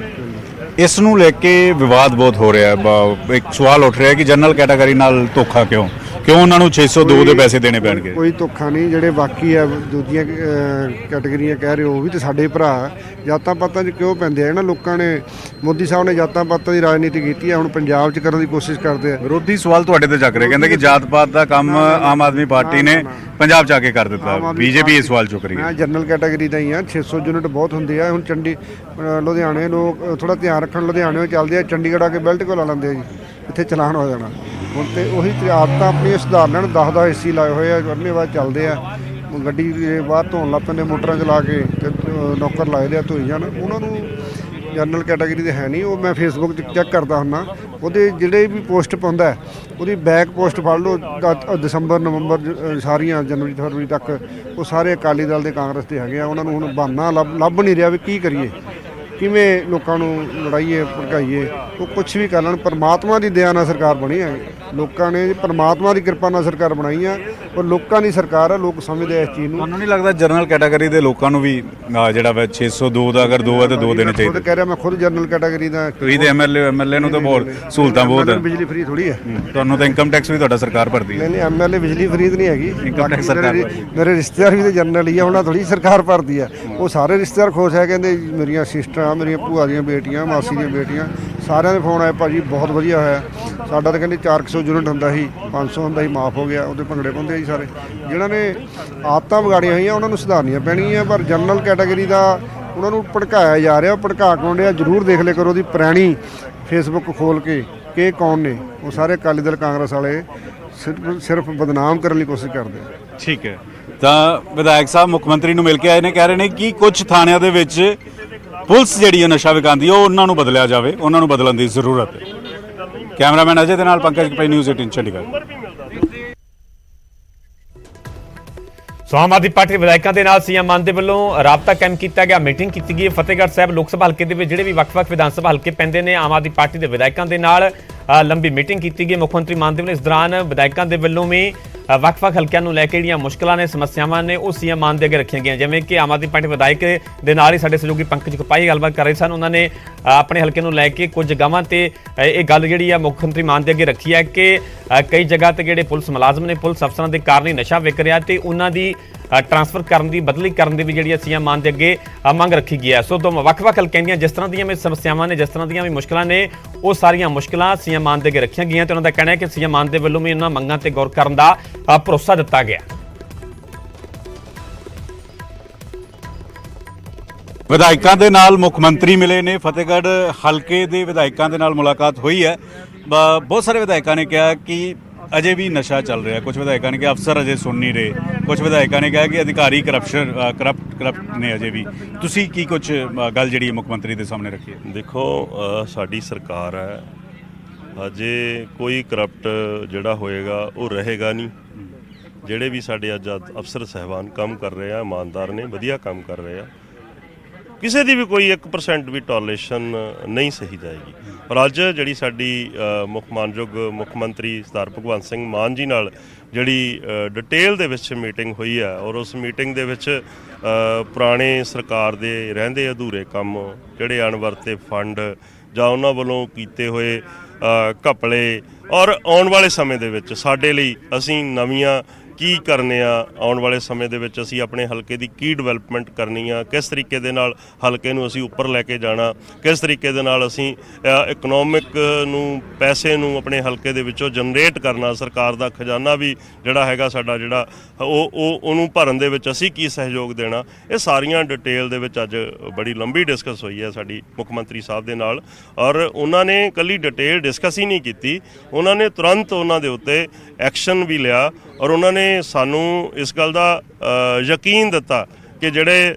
ਇਸ ਨੂੰ ਲੈ ਕੇ ਵਿਵਾਦ ਬਹੁਤ ਹੋ ਰਿਹਾ ਹੈ। ਇੱਕ ਸਵਾਲ ਉੱਠ ਰਿਹਾ ਕਿ ਜਨਰਲ ਕੈਟਾਗਰੀ ਨਾਲ ਧੋਖਾ ਕਿਉਂ ਉਹਨਾਂ ਨੂੰ 602 ਦੇ ਪੈਸੇ ਦੇਣੇ ਪੈਣਗੇ? ਕੋਈ ਧੋਖਾ ਨਹੀਂ। ਜਿਹੜੇ ਬਾਕੀ ਆ ਦੂਜੀਆਂ ਕੈਟਾਗਰੀਆਂ ਕਹਿ ਰਹੇ ਹੋ, ਉਹ ਵੀ ਤੇ ਸਾਡੇ ਭਰਾ। ਜਾਤਾਂ ਪਾਤਾਂ 'ਚ ਕਿਉਂ ਪੈਂਦੇ ਆ? ਇਹਨਾਂ ਲੋਕਾਂ ਨੇ, ਮੋਦੀ ਸਾਹਿਬ ਨੇ ਜਾਤਾਂ ਪਾਤਾਂ ਦੀ ਰਾਜਨੀਤੀ ਕੀਤੀ ਹੈ, ਹੁਣ ਪੰਜਾਬ 'ਚ ਕਰਨ ਦੀ ਕੋਸ਼ਿਸ਼ ਕਰਦੇ ਆ। ਵਿਰੋਧੀ ਸਵਾਲ ਤੁਹਾਡੇ ਤੇ ਚੱਕ ਰਹੇ, ਕਹਿੰਦੇ ਕਿ ਜਾਤ ਪਾਤ ਦਾ ਕੰਮ ਆਮ ਆਦਮੀ ਪਾਰਟੀ ਨੇ ਪੰਜਾਬ 'ਚ ਆ ਕੇ ਕਰ ਦਿੱਤਾ। ਬੀਜੇਪੀ ਇਹ ਸਵਾਲ ਚੁੱਕ ਰਹੀ ਹੈ। ਮੈਂ ਜਨਰਲ ਕੈਟਾਗਰੀ ਦਾ ਹੀ ਆ। 600 ਯੂਨਿਟ ਬਹੁਤ ਹੁੰਦੇ ਆ। ਹੁਣ ਲੁਧਿਆਣੇ ਲੋਕ ਥੋੜਾ ਧਿਆਨ ਰੱਖਣ, ਲੁਧਿਆਣੇ ਚੱਲਦੇ ਆ, ਚੰਡੀਗੜ੍ਹ ਆ ਕੇ ਬੈਲਟ ਕੋਲ ਲਾ ਲੈਂਦੇ ਆ ਜੀ, ਇੱਥੇ ਚਲਾਨ ਹੋ ਜਾਣਾ। ਹੁਣ ਤੇ ਉਹੀ ਆਦਤਾਂ ਆਪਣੀਆਂ ਸੁਧਾਰ ਲੈਣ। 10 ਏਸੀ ਲਾਏ ਹੋਏ ਆ, ਅੰਨੇ ਬਾਅਦ ਚੱਲਦੇ ਆ। ਗੱਡੀ ਦੇ ਬਾਹਰ ਧੋਣ ਲੱਗ ਪੈਂਦੇ, ਮੋਟਰਾਂ ਚਲਾ ਕੇ ਤੇ ਨੌਕਰ ਲਾਏ ਦੇ ਆ, ਧੋਈ ਜਾਣ। ਉਹਨਾਂ ਨੂੰ ਜਨਰਲ ਕੈਟਾਗਰੀ ਦੇ ਹੈ ਨਹੀਂ। ਉਹ ਮੈਂ ਫੇਸਬੁੱਕ 'ਚ ਚੈੱਕ ਕਰਦਾ ਹੁੰਦਾ, ਉਹਦੇ ਜਿਹੜੇ ਵੀ ਪੋਸਟ ਪਾਉਂਦਾ ਉਹਦੀ ਬੈਕ ਪੋਸਟ ਫੜ ਲਓ, ਦਸੰਬਰ ਨਵੰਬਰ ਸਾਰੀਆਂ ਜਨਵਰੀ ਫਰਵਰੀ ਤੱਕ ਉਹ ਸਾਰੇ ਅਕਾਲੀ ਦਲ ਦੇ, ਕਾਂਗਰਸ ਦੇ ਹੈਗੇ ਆ। ਉਹਨਾਂ ਨੂੰ ਹੁਣ ਬਹਾਨਾ ਲੱਭ ਨਹੀਂ ਰਿਹਾ ਵੀ ਕੀ ਕਰੀਏ, ਕਿਵੇਂ ਲੋਕਾਂ ਨੂੰ ਲੜਾਈਏ, ਭੜਕਾਈਏ। ਉਹ ਕੁਛ ਵੀ ਕਰ ਲੈਣ। ਪਰਮਾਤਮਾ ਦੀ ਦਇਆ ਨਾਲ ਸਰਕਾਰ ਬਣੀ ਹੈ। ਲੋਕਾਂ ਨੇ ਪਰਮਾਤਮਾ ਦੀ ਕਿਰਪਾ ਨਾਲ ਸਰਕਾਰ ਬਣਾਈ ਆ, ਪਰ ਲੋਕਾਂ ਦੀ ਸਰਕਾਰ ਹੈ। ਲੋਕ ਸਮਝਦੇ ਇਸ ਚੀਜ਼ ਨੂੰ। ਤੁਹਾਨੂੰ ਨਹੀਂ ਲੱਗਦਾ ਜਨਰਲ ਕੈਟਾਗਰੀ ਦੇ ਲੋਕਾਂ ਨੂੰ ਵੀ ਜਿਹੜਾ ਵਾ 602 ਦਾ ਅਗਰ 2 ਹੈ ਤਾਂ 2 ਦੇਣੇ ਚਾਹੀਦੇ? ਖੁਦ ਕਹਿ ਰਿਹਾ, ਮੈਂ ਖੁਦ ਜਨਰਲ ਕੈਟਾਗਰੀ ਦਾ। ਤੁਸੀਂ ਤੇ ਐਮਐਲਏ ਨੂੰ ਤਾਂ ਬਹੁਤ ਸਹੂਲਤਾਂ ਬਹੁਤ ਹੈ। ਬਿਜਲੀ ਫਰੀ ਥੋੜੀ ਹੈ। ਤੁਹਾਨੂੰ ਤਾਂ ਇਨਕਮ ਟੈਕਸ ਵੀ ਤੁਹਾਡਾ ਸਰਕਾਰ ਭਰਦੀ ਹੈ। ਨਹੀਂ, ਐਮਐਲਏ ਬਿਜਲੀ ਫਰੀ ਨਹੀਂ ਹੈਗੀ। ਇਨਕਮ ਟੈਕਸ ਸਰਕਾਰ ਮੇਰੇ ਰਿਸ਼ਤੇਦਾਰ ਵੀ ਤੇ ਜਨਰਲ ਹੀ ਆ, ਉਹਨਾਂ ਥੋੜੀ ਸਰਕਾਰ ਭਰਦੀ ਆ। ਉਹ ਸਾਰੇ ਰਿਸ਼ਤੇਦਾਰ ਖੁਸ਼ ਹੈ, ਕਹਿੰਦੇ ਮੇਰੀਆਂ ਸਿਸਟਰਾਂ, ਮੇਰੀਆਂ ਭੂਆ ਦੀਆਂ ਬੇਟੀਆਂ, ਮਾਸੀ ਦੀਆਂ ਬੇਟੀਆਂ, ਸਾਰਿਆਂ ਦੇ ਫੋਨ ਆਏ, ਭਾਜੀ ਬਹੁਤ ਵਧੀਆ ਹੋਇਆ। ਸਾਡਾ ਤਾਂ ਕਹਿੰਦੇ 400 ਯੂਨਿਟ ਹੁੰਦਾ ਸੀ, 500 ਹੁੰਦਾ ਸੀ, ਮਾਫ ਹੋ ਗਿਆ। ਉਹਦੇ ਭੰਗੜੇ ਪਾਉਂਦੇ ਆ ਜੀ ਸਾਰੇ। ਜਿਹਨਾਂ ਨੇ ਆਦਤਾਂ ਵਿਗਾੜੀਆਂ ਹੋਈਆਂ ਉਹਨਾਂ ਨੂੰ ਸੁਧਾਰਨੀਆਂ ਪੈਣਗੀਆਂ। ਪਰ ਜਨਰਲ ਕੈਟਾਗਰੀ ਦਾ ਉਹਨਾਂ ਨੂੰ ਭੜਕਾਇਆ ਜਾ ਰਿਹਾ। ਭੜਕਾ ਕੌਣ ਰਿਹਾ ਜ਼ਰੂਰ ਦੇਖ ਲਿਆ ਕਰੋ ਉਹਦੀ ਪੁਰਾਣੀ ਫੇਸਬੁੱਕ ਖੋਲ ਕੇ ਕਿ ਕੌਣ ਨੇ ਉਹ। ਸਾਰੇ ਅਕਾਲੀ ਦਲ, ਕਾਂਗਰਸ ਵਾਲੇ ਸਿਰਫ ਬਦਨਾਮ ਕਰਨ ਲਈ ਕੋਸ਼ਿਸ਼ ਕਰਦੇ ਆ। ਠੀਕ ਹੈ, ਤਾਂ ਵਿਧਾਇਕ ਸਾਹਿਬ ਮੁੱਖ ਮੰਤਰੀ ਨੂੰ ਮਿਲ ਕੇ ਆਏ ਨੇ, ਕਹਿ ਰਹੇ ਨੇ ਕਿ ਕੁਝ ਥਾਣਿਆਂ ਦੇ ਵਿੱਚ ਪੁਲਿਸ ਜਿਹੜੀ ਹੈ ਨਸ਼ਾ ਵਿਕਾਉਂਦੀ ਉਹ ਉਹਨਾਂ ਨੂੰ ਬਦਲਿਆ ਜਾਵੇ, ਉਹਨਾਂ ਨੂੰ ਬਦਲਣ ਦੀ ਜ਼ਰੂਰਤ ਹੈ। ਕੈਮਰਾਮੈਨ ਅਜੇ ਦੇ ਨਾਲ ਪੰਕਜ ਕਪਾਈ, ਨਿਊਜ਼ 18 ਚੰਡੀਗੜ੍ਹ। ਆਮ ਆਦਮੀ ਪਾਰਟੀ ਵਿਧਾਇਕਾਂ ਦੇ ਨਾਲ ਸੀਐਮ ਮਾਨ ਦੇ ਵੱਲੋਂ ਰਾਬਤਾ ਕਾਇਮ ਕੀਤਾ ਗਿਆ, ਮੀਟਿੰਗ ਕੀਤੀ ਗਈ। ਫਤਿਹਗੜ੍ਹ ਸਾਹਿਬ ਲੋਕ ਸਭਾ ਹਲਕੇ ਦੇ ਵਿੱਚ ਜਿਹੜੇ ਵੀ ਵੱਖ-ਵੱਖ ਵਿਧਾਨ ਸਭਾ ਹਲਕੇ ਪੈਂਦੇ ਨੇ, ਆਮ ਆਦਮੀ ਪਾਰਟੀ ਦੇ ਵਿਧਾਇਕਾਂ ਦੇ ਨਾਲ ਲੰਬੀ ਮੀਟਿੰਗ ਕੀਤੀ ਗਈ। ਮੁੱਖ ਮੰਤਰੀ ਮਾਨ ਦੇ ਵੱਲੋਂ ਇਸ ਦੌਰਾਨ ਵਿਧਾਇਕਾਂ ਦੇ ਵੱਲੋਂ ਵੀ ਵੱਖ-ਵੱਖ ਹਲਕਿਆਂ ਨੂੰ ਲੈ ਕੇ ਜਿਹੜੀਆਂ ਮੁਸ਼ਕਲਾਂ ਨੇ, ਸਮੱਸਿਆਵਾਂ ਨੇ, ਉਹ ਸੀਐਮ ਮਾਨ ਦੇ ਅੱਗੇ ਰੱਖੀਆਂ ਗਈਆਂ। ਜਿਵੇਂ ਕਿ ਆਮ ਆਦਮੀ ਪਾਰਟੀ ਵਿਧਾਇਕ ਦੇ ਨਾਲ ਹੀ ਸਾਡੇ ਸਹਿਯੋਗੀ ਪੰਕਜ ਕਪਾਈ ਗੱਲਬਾਤ ਕਰ ਰਹੇ ਸਨ। ਉਹਨਾਂ ਨੇ ਆਪਣੇ ਹਲਕੇ ਨੂੰ ਲੈ ਕੇ ਕੁਝ ਜਗ੍ਹਾਵਾਂ ਤੇ ਇਹ ਗੱਲ ਜਿਹੜੀ ਆ ਮੁੱਖ ਮੰਤਰੀ ਮਾਨ ਦੇ ਅੱਗੇ ਰੱਖੀ ਹੈ ਕਿ ਕਈ ਜਗ੍ਹਾ ਤੇ ਜਿਹੜੇ ਪੁਲਿਸ ਮੁਲਾਜ਼ਮ ਨੇ, ਪੁਲਿਸ ਅਫਸਰਾਂ ਦੇ ਕਾਰਨ ਹੀ ਨਸ਼ਾ ਵਿਕ ਰਿਹਾ ਤੇ ਉਹਨਾਂ ਦੀ ਟ੍ਰਾਂਸਫਰ ਕਰਨ ਦੀ, ਬਦਲੀ ਕਰਨ ਦੀ ਵੀ ਜਿਹੜੀ ਸੀਐਮ ਮਾਨ ਦੇ ਅੱਗੇ ਮੰਗ ਰੱਖੀ ਗਈ ਹੈ। ਸੋ ਵੱਖ-ਵੱਖ ਹਲਕਿਆਂ ਦੀਆਂ ਜਿਸ ਤਰ੍ਹਾਂ ਦੀਆਂ ਵੀ ਸਮੱਸਿਆਵਾਂ ਨੇ, ਜਿਸ ਤਰ੍ਹਾਂ ਦੀਆਂ ਵੀ ਮੁਸ਼ਕਲਾਂ ਨੇ, ਉਹ ਸਾਰੀਆਂ ਮੁਸ਼ਕਲਾਂ ਸੀਐਮ ਮਾਨ ਦੇ ਅੱਗੇ ਰੱਖੀਆਂ ਗਈਆਂ ਤੇ ਉਹਨਾਂ ਦਾ ਕਹਿਣਾ ਹੈ ਕਿ ਸੀਐਮ ਮਾਨ ਦੇ ਵੱਲੋਂ ਵੀ ਇਹਨਾਂ ਮੰਗਾਂ ਤੇ ਗੌਰ ਕਰਨ ਦਾ ਭਰੋਸਾ ਦਿੱਤਾ ਗਿਆ। ਵਿਧਾਇਕਾਂ ਦੇ ਨਾਲ ਮੁੱਖ ਮੰਤਰੀ ਮਿਲੇ ਨੇ। ਫਤਿਹਗੜ੍ਹ ਹਲਕੇ ਦੇ ਵਿਧਾਇਕਾਂ ਦੇ ਨਾਲ ਮੁਲਾਕਾਤ ਹੋਈ ਹੈ। ਬਹੁਤ ਸਾਰੇ ਵਿਧਾਇਕਾਂ ਨੇ ਕਿਹਾ ਕਿ ਅਜੇ ਵੀ ਨਸ਼ਾ ਚੱਲ ਰਿਹਾ। ਕੁਝ ਵਿਧਾਇਕਾਂ ਨੇ ਕਿਹਾ ਅਫਸਰ ਅਜੇ ਸੁਣ ਨਹੀਂ ਰਹੇ। ਕੁਝ ਵਿਧਾਇਕਾਂ ਨੇ ਕਿਹਾ ਕਿ ਅਧਿਕਾਰੀ ਕਰਪਟ ਨੇ ਅਜੇ ਵੀ। ਤੁਸੀਂ ਕੀ ਕੁਝ ਗੱਲ ਜਿਹੜੀ ਮੁੱਖ ਮੰਤਰੀ ਦੇ ਸਾਹਮਣੇ ਰੱਖੀ ਹੈ? ਦੇਖੋ, ਸਾਡੀ ਸਰਕਾਰ ਹੈ, ਅਜੇ ਕੋਈ ਕਰਪਟ ਜਿਹੜਾ ਹੋਏਗਾ ਉਹ ਰਹੇਗਾ ਨਹੀਂ। ਜਿਹੜੇ ਵੀ ਸਾਡੇ ਅੱਜ ਅਫਸਰ ਸਾਹਿਬਾਨ ਕੰਮ ਕਰ ਰਹੇ ਆ, ਇਮਾਨਦਾਰ ਨੇ, ਵਧੀਆ ਕੰਮ ਕਰ ਰਹੇ ਆ, ਕਿਸੇ ਦੀ ਵੀ ਕੋਈ 1% ਵੀ ਟੋਲਰੇਸ਼ਨ ਨਹੀਂ ਸਹੀ ਜਾਏਗੀ। ਪਰ ਅੱਜ ਜਿਹੜੀ ਸਾਡੀ ਮਾਨਯੋਗ ਮੁੱਖ ਮੰਤਰੀ ਸਰਦਾਰ ਭਗਵੰਤ ਸਿੰਘ ਮਾਨ ਜੀ ਨਾਲ ਜਿਹੜੀ ਡਿਟੇਲ ਦੇ ਵਿੱਚ ਮੀਟਿੰਗ ਹੋਈ ਹੈ, ਔਰ ਉਸ ਮੀਟਿੰਗ ਦੇ ਵਿੱਚ ਪੁਰਾਣੇ ਸਰਕਾਰ ਦੇ ਰਹਿੰਦੇ ਅਧੂਰੇ ਕੰਮ, ਜਿਹੜੇ ਅਣਵਰਤੇ ਫੰਡ ਜਾਂ ਉਹਨਾਂ ਵੱਲੋਂ ਕੀਤੇ ਹੋਏ ਘਪਲੇ, ਔਰ ਆਉਣ ਵਾਲੇ ਸਮੇਂ ਦੇ ਵਿੱਚ ਸਾਡੇ ਲਈ ਅਸੀਂ ਨਵੀਆਂ ਕੀ ਕਰਨੇ ਆ, ਆਉਣ ਵਾਲੇ ਸਮੇਂ ਦੇ ਵਿੱਚ ਅਸੀਂ ਆਪਣੇ ਹਲਕੇ ਦੀ ਕੀ ਡਿਵੈਲਪਮੈਂਟ ਕਰਨੀ ਆ, ਕਿਸ ਤਰੀਕੇ ਦੇ ਨਾਲ ਹਲਕੇ ਨੂੰ ਅਸੀਂ ਉੱਪਰ ਲੈ ਕੇ ਜਾਣਾ, ਕਿਸ ਤਰੀਕੇ ਦੇ ਨਾਲ ਅਸੀਂ ਇਕਨੋਮਿਕ ਨੂੰ, ਪੈਸੇ ਨੂੰ ਆਪਣੇ ਹਲਕੇ ਦੇ ਵਿੱਚੋਂ ਜਨਰੇਟ ਕਰਨਾ, ਸਰਕਾਰ ਦਾ ਖਜ਼ਾਨਾ ਵੀ ਜਿਹੜਾ ਹੈਗਾ ਸਾਡਾ ਜਿਹੜਾ ਉਹਨੂੰ ਭਰਨ ਦੇ ਵਿੱਚ ਅਸੀਂ ਕੀ ਸਹਿਯੋਗ ਦੇਣਾ, ਇਹ ਸਾਰੀਆਂ ਡਿਟੇਲ ਦੇ ਵਿੱਚ ਅੱਜ ਬੜੀ ਲੰਬੀ ਡਿਸਕਸ ਹੋਈ ਹੈ ਸਾਡੀ ਮੁੱਖ ਮੰਤਰੀ ਸਾਹਿਬ ਦੇ ਨਾਲ। ਔਰ ਉਹਨਾਂ ਨੇ ਇਕੱਲੀ ਡਿਟੇਲ ਡਿਸਕਸ ਹੀ ਨਹੀਂ ਕੀਤੀ, ਉਹਨਾਂ ਨੇ ਤੁਰੰਤ ਉਹਨਾਂ ਦੇ ਉੱਤੇ ਐਕਸ਼ਨ ਵੀ ਲਿਆ, ਔਰ ਉਹਨਾਂ ਨੇ ਸਾਨੂੰ ਇਸ ਗੱਲ ਦਾ ਯਕੀਨ ਦਿੱਤਾ ਕਿ ਜਿਹੜੇ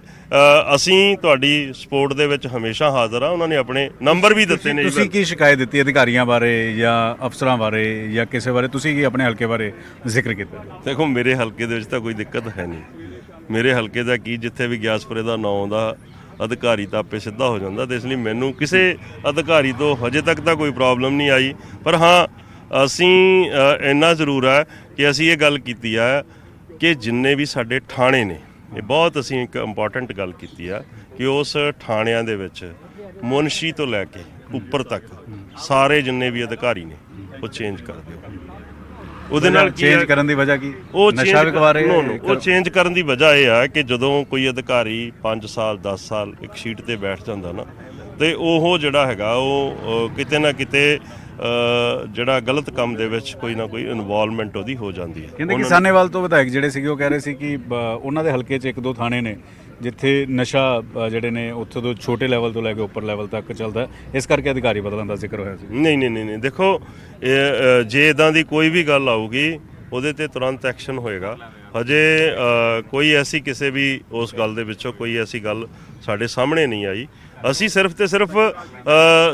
ਅਸੀਂ ਤੁਹਾਡੀ ਸਪੋਰਟ ਦੇ ਵਿੱਚ ਹਮੇਸ਼ਾ ਹਾਜ਼ਰ ਆ। ਉਹਨਾਂ ਨੇ ਆਪਣੇ ਨੰਬਰ ਵੀ ਦਿੱਤੇ ਨੇ। ਤੁਸੀਂ ਕੀ ਸ਼ਿਕਾਇਤ ਦਿੱਤੀ ਅਧਿਕਾਰੀਆਂ ਬਾਰੇ ਜਾਂ ਅਫਸਰਾਂ ਬਾਰੇ ਜਾਂ ਕਿਸੇ ਬਾਰੇ? ਤੁਸੀਂ ਕੀ ਆਪਣੇ ਹਲਕੇ ਬਾਰੇ ਜ਼ਿਕਰ ਕੀਤਾ? ਦੇਖੋ, ਮੇਰੇ ਹਲਕੇ ਦੇ ਵਿੱਚ ਤਾਂ ਕੋਈ ਦਿੱਕਤ ਹੈ ਨਹੀਂ। ਮੇਰੇ ਹਲਕੇ ਦਾ ਕੀ, ਜਿੱਥੇ ਵੀ ਗਿਆਸਪੁਰੇ ਦਾ ਨਾਂ ਆਉਂਦਾ ਅਧਿਕਾਰੀ ਤਾਂ ਆਪੇ ਸਿੱਧਾ ਹੋ ਜਾਂਦਾ, ਤੇ ਇਸ ਲਈ ਮੈਨੂੰ ਕਿਸੇ ਅਧਿਕਾਰੀ ਤੋਂ ਹਜੇ ਤੱਕ ਤਾਂ ਕੋਈ ਪ੍ਰੋਬਲਮ ਨਹੀਂ ਆਈ। ਪਰ ਹਾਂ, ਅਸੀਂ ਇੰਨਾ ਜ਼ਰੂਰ ਹੈ ਕਿ ਅਸੀਂ ਇਹ ਗੱਲ ਕੀਤੀ ਹੈ ਕਿ ਜਿੰਨੇ ਵੀ ਸਾਡੇ ਥਾਣੇ ਨੇ, ਇਹ ਬਹੁਤ ਅਸੀਂ ਇੱਕ ਇੰਪੋਰਟੈਂਟ ਗੱਲ ਕੀਤੀ ਆ ਕਿ ਉਸ ਥਾਣਿਆਂ ਦੇ ਵਿੱਚ ਮੁਨਸ਼ੀ ਤੋਂ ਲੈ ਕੇ ਉੱਪਰ ਤੱਕ ਸਾਰੇ ਜਿੰਨੇ ਵੀ ਅਧਿਕਾਰੀ ਨੇ ਉਹ ਚੇਂਜ ਕਰ ਦਿਓ। ਉਹਦੇ ਨਾਲ ਚੇਂਜ ਕਰਨ ਦੀ ਵਜ੍ਹਾ ਕੀ? ਉਹ ਨਸ਼ਾ ਵਿਕਵਾਰੇ ਉਹ ਚੇਂਜ ਕਰਨ ਦੀ ਵਜ੍ਹਾ ਇਹ ਆ ਕਿ ਜਦੋਂ ਕੋਈ ਅਧਿਕਾਰੀ 5 ਸਾਲ 10 ਸਾਲ ਇੱਕ ਸ਼ੀਟ ਤੇ ਬੈਠ ਜਾਂਦਾ ਨਾ, ਤੇ ਉਹ ਜਿਹੜਾ ਹੈਗਾ ਉਹ ਕਿਤੇ ਨਾ ਕਿਤੇ ਜਿਹੜਾ ਗਲਤ ਕੰਮ ਦੇ ਵਿੱਚ ਕੋਈ ਨਾ ਕੋਈ ਇਨਵੋਲਵਮੈਂਟ ਉਹਦੀ ਹੋ ਜਾਂਦੀ ਹੈ। ਕਹਿੰਦੇ ਕਿ ਸਾਨੇਵਾਲ ਤੋਂ ਵਿਧਾਇਕ ਜਿਹੜੇ ਸੀਗੇ ਉਹ ਕਹਿ ਰਹੇ ਸੀ ਕਿ ਉਹਨਾਂ ਦੇ ਹਲਕੇ 'ਚ 1-2 ਥਾਣੇ ਨੇ ਜਿੱਥੇ ਨਸ਼ਾ ਜਿਹੜੇ ਨੇ ਉੱਥੇ ਤੋਂ ਛੋਟੇ ਲੈਵਲ ਤੋਂ ਲੈ ਕੇ ਉੱਪਰ ਲੈਵਲ ਤੱਕ ਚੱਲਦਾ, ਇਸ ਕਰਕੇ ਅਧਿਕਾਰੀ ਬਦਲਣ ਦਾ ਜ਼ਿਕਰ ਹੋਇਆ ਸੀ। ਨਹੀਂ, ਦੇਖੋ, ਜੇ ਇਦਾਂ ਦੀ ਕੋਈ ਵੀ ਗੱਲ ਆਊਗੀ ਉਹਦੇ ਤੇ ਤੁਰੰਤ ਐਕਸ਼ਨ ਹੋਏਗਾ। ਹਜੇ ਕੋਈ ਐਸੀ ਕਿਸੇ ਵੀ ਉਸ ਗੱਲ ਦੇ ਵਿੱਚੋਂ ਕੋਈ ਐਸੀ ਗੱਲ ਸਾਡੇ ਸਾਹਮਣੇ ਨਹੀਂ ਆਈ। ਅਸੀਂ ਸਿਰਫ ਤੇ ਸਿਰਫ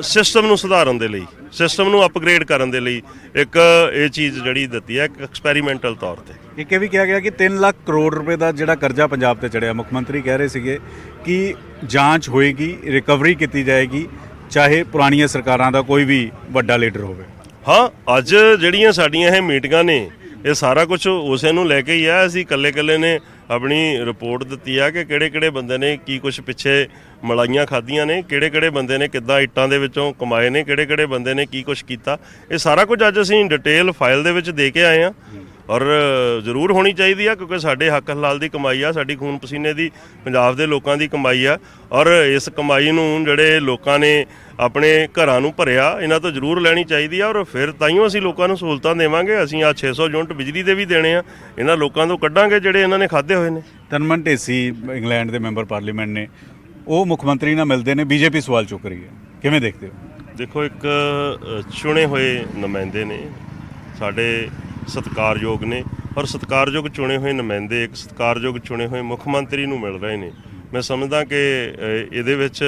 ਸਿਸਟਮ ਨੂੰ ਸੁਧਾਰਨ ਦੇ ਲਈ, ਸਿਸਟਮ ਨੂੰ ਅਪਗ੍ਰੇਡ ਕਰਨ ਦੇ ਲਈ ਇੱਕ ਇਹ ਚੀਜ਼ ਜਿਹੜੀ ਦਿੱਤੀ ਹੈ, ਇੱਕ ਐਕਸਪੈਰੀਮੈਂਟਲ ਤੌਰ ਤੇ। ਇੱਕ ਇਹ ਵੀ ਕਿਹਾ ਗਿਆ ਕਿ 3 ਲੱਖ ਕਰੋੜ ਰੁਪਏ ਦਾ ਜਿਹੜਾ ਕਰਜ਼ਾ ਪੰਜਾਬ ਤੇ ਚੜਿਆ, ਮੁੱਖ ਮੰਤਰੀ ਕਹਿ ਰਹੇ ਸੀਗੇ ਕਿ ਜਾਂਚ ਹੋਏਗੀ, ਰਿਕਵਰੀ ਕੀਤੀ ਜਾਏਗੀ, ਚਾਹੇ ਪੁਰਾਣੀਆਂ ਸਰਕਾਰਾਂ ਦਾ ਕੋਈ ਵੀ ਵੱਡਾ ਲੀਡਰ ਹੋਵੇ। ਹਾਂ, ਅੱਜ ਜਿਹੜੀਆਂ ਸਾਡੀਆਂ ਇਹ ਮੀਟਿੰਗਾਂ ਨੇ, ਇਹ ਸਾਰਾ ਕੁਝ ਉਸੇ ਨੂੰ ਲੈ ਕੇ ਹੀ ਆ। ਅਸੀਂ ਇਕੱਲੇ ਨੇ ਆਪਣੀ ਰਿਪੋਰਟ ਦਿੱਤੀ ਆ ਕਿ ਕਿਹੜੇ ਬੰਦੇ ਨੇ ਕੀ ਕੁਝ ਪਿੱਛੇ ਮਲਾਈਆਂ ਖਾਧੀਆਂ ਨੇ, ਕਿਹੜੇ ਬੰਦੇ ਨੇ ਕਿੱਦਾਂ ਇੱਟਾਂ ਦੇ ਵਿੱਚੋਂ ਕਮਾਏ ਨੇ, ਕਿਹੜੇ ਬੰਦੇ ਨੇ ਕੀ ਕੁਝ ਕੀਤਾ। ਇਹ ਸਾਰਾ ਕੁਝ ਅੱਜ ਅਸੀਂ ਡਿਟੇਲ ਫਾਈਲ ਦੇ ਵਿੱਚ ਦੇ ਕੇ ਆਏ ਹਾਂ। ਔਰ ਜ਼ਰੂਰ ਹੋਣੀ ਚਾਹੀਦੀ ਆ, ਕਿਉਂਕਿ ਸਾਡੇ ਹੱਕ ਹਲਾਲ ਦੀ ਕਮਾਈ ਆ, ਸਾਡੀ ਖੂਨ ਪਸੀਨੇ ਦੀ ਪੰਜਾਬ ਦੇ ਲੋਕਾਂ ਦੀ ਕਮਾਈ ਆ। ਔਰ ਇਸ ਕਮਾਈ ਨੂੰ ਜਿਹੜੇ ਲੋਕਾਂ ਨੇ ਆਪਣੇ ਘਰਾਂ ਨੂੰ ਭਰਿਆ, ਇਹਨਾਂ ਤੋਂ ਜ਼ਰੂਰ ਲੈਣੀ ਚਾਹੀਦੀ ਆ। ਔਰ ਫਿਰ ਤਾਈਓ ਅਸੀਂ ਲੋਕਾਂ ਨੂੰ ਸਹੂਲਤਾਂ ਦੇਵਾਂਗੇ। ਅਸੀਂ ਆ 600 ਯੂਨਿਟ ਬਿਜਲੀ ਦੇ ਵੀ ਦੇਣੇ ਆ, ਇਹਨਾਂ ਲੋਕਾਂ ਤੋਂ ਕੱਢਾਂਗੇ ਜਿਹੜੇ ਇਹਨਾਂ ਨੇ ਖਾਧੇ ਹੋਏ ਨੇ। ਤਨਮਨ ਢੇਸੀ ਇੰਗਲੈਂਡ ਦੇ ਮੈਂਬਰ ਪਾਰਲੀਮੈਂਟ ਨੇ, ਉਹ ਮੁੱਖ ਮੰਤਰੀ ਨਾਲ ਮਿਲਦੇ ਨੇ, ਬੀਜੇਪੀ ਸਵਾਲ ਚੁੱਕ ਰਹੀ ਹੈ, ਕਿਵੇਂ ਦੇਖਦੇ ਹੋ? ਦੇਖੋ, ਇੱਕ ਚੁਣੇ ਹੋਏ ਨੁਮਾਇੰਦੇ ਨੇ, ਸਾਡੇ ਸਤਿਕਾਰਯੋਗ ਨੇ, ਔਰ ਸਤਿਕਾਰਯੋਗ ਚੁਣੇ ਹੋਏ ਨੁਮਾਇੰਦੇ ਇੱਕ ਸਤਿਕਾਰਯੋਗ ਚੁਣੇ ਹੋਏ ਮੁੱਖ ਮੰਤਰੀ ਨੂੰ ਮਿਲ ਰਹੇ ਨੇ। ਮੈਂ ਸਮਝਦਾ ਕਿ ਇਹਦੇ ਵਿੱਚ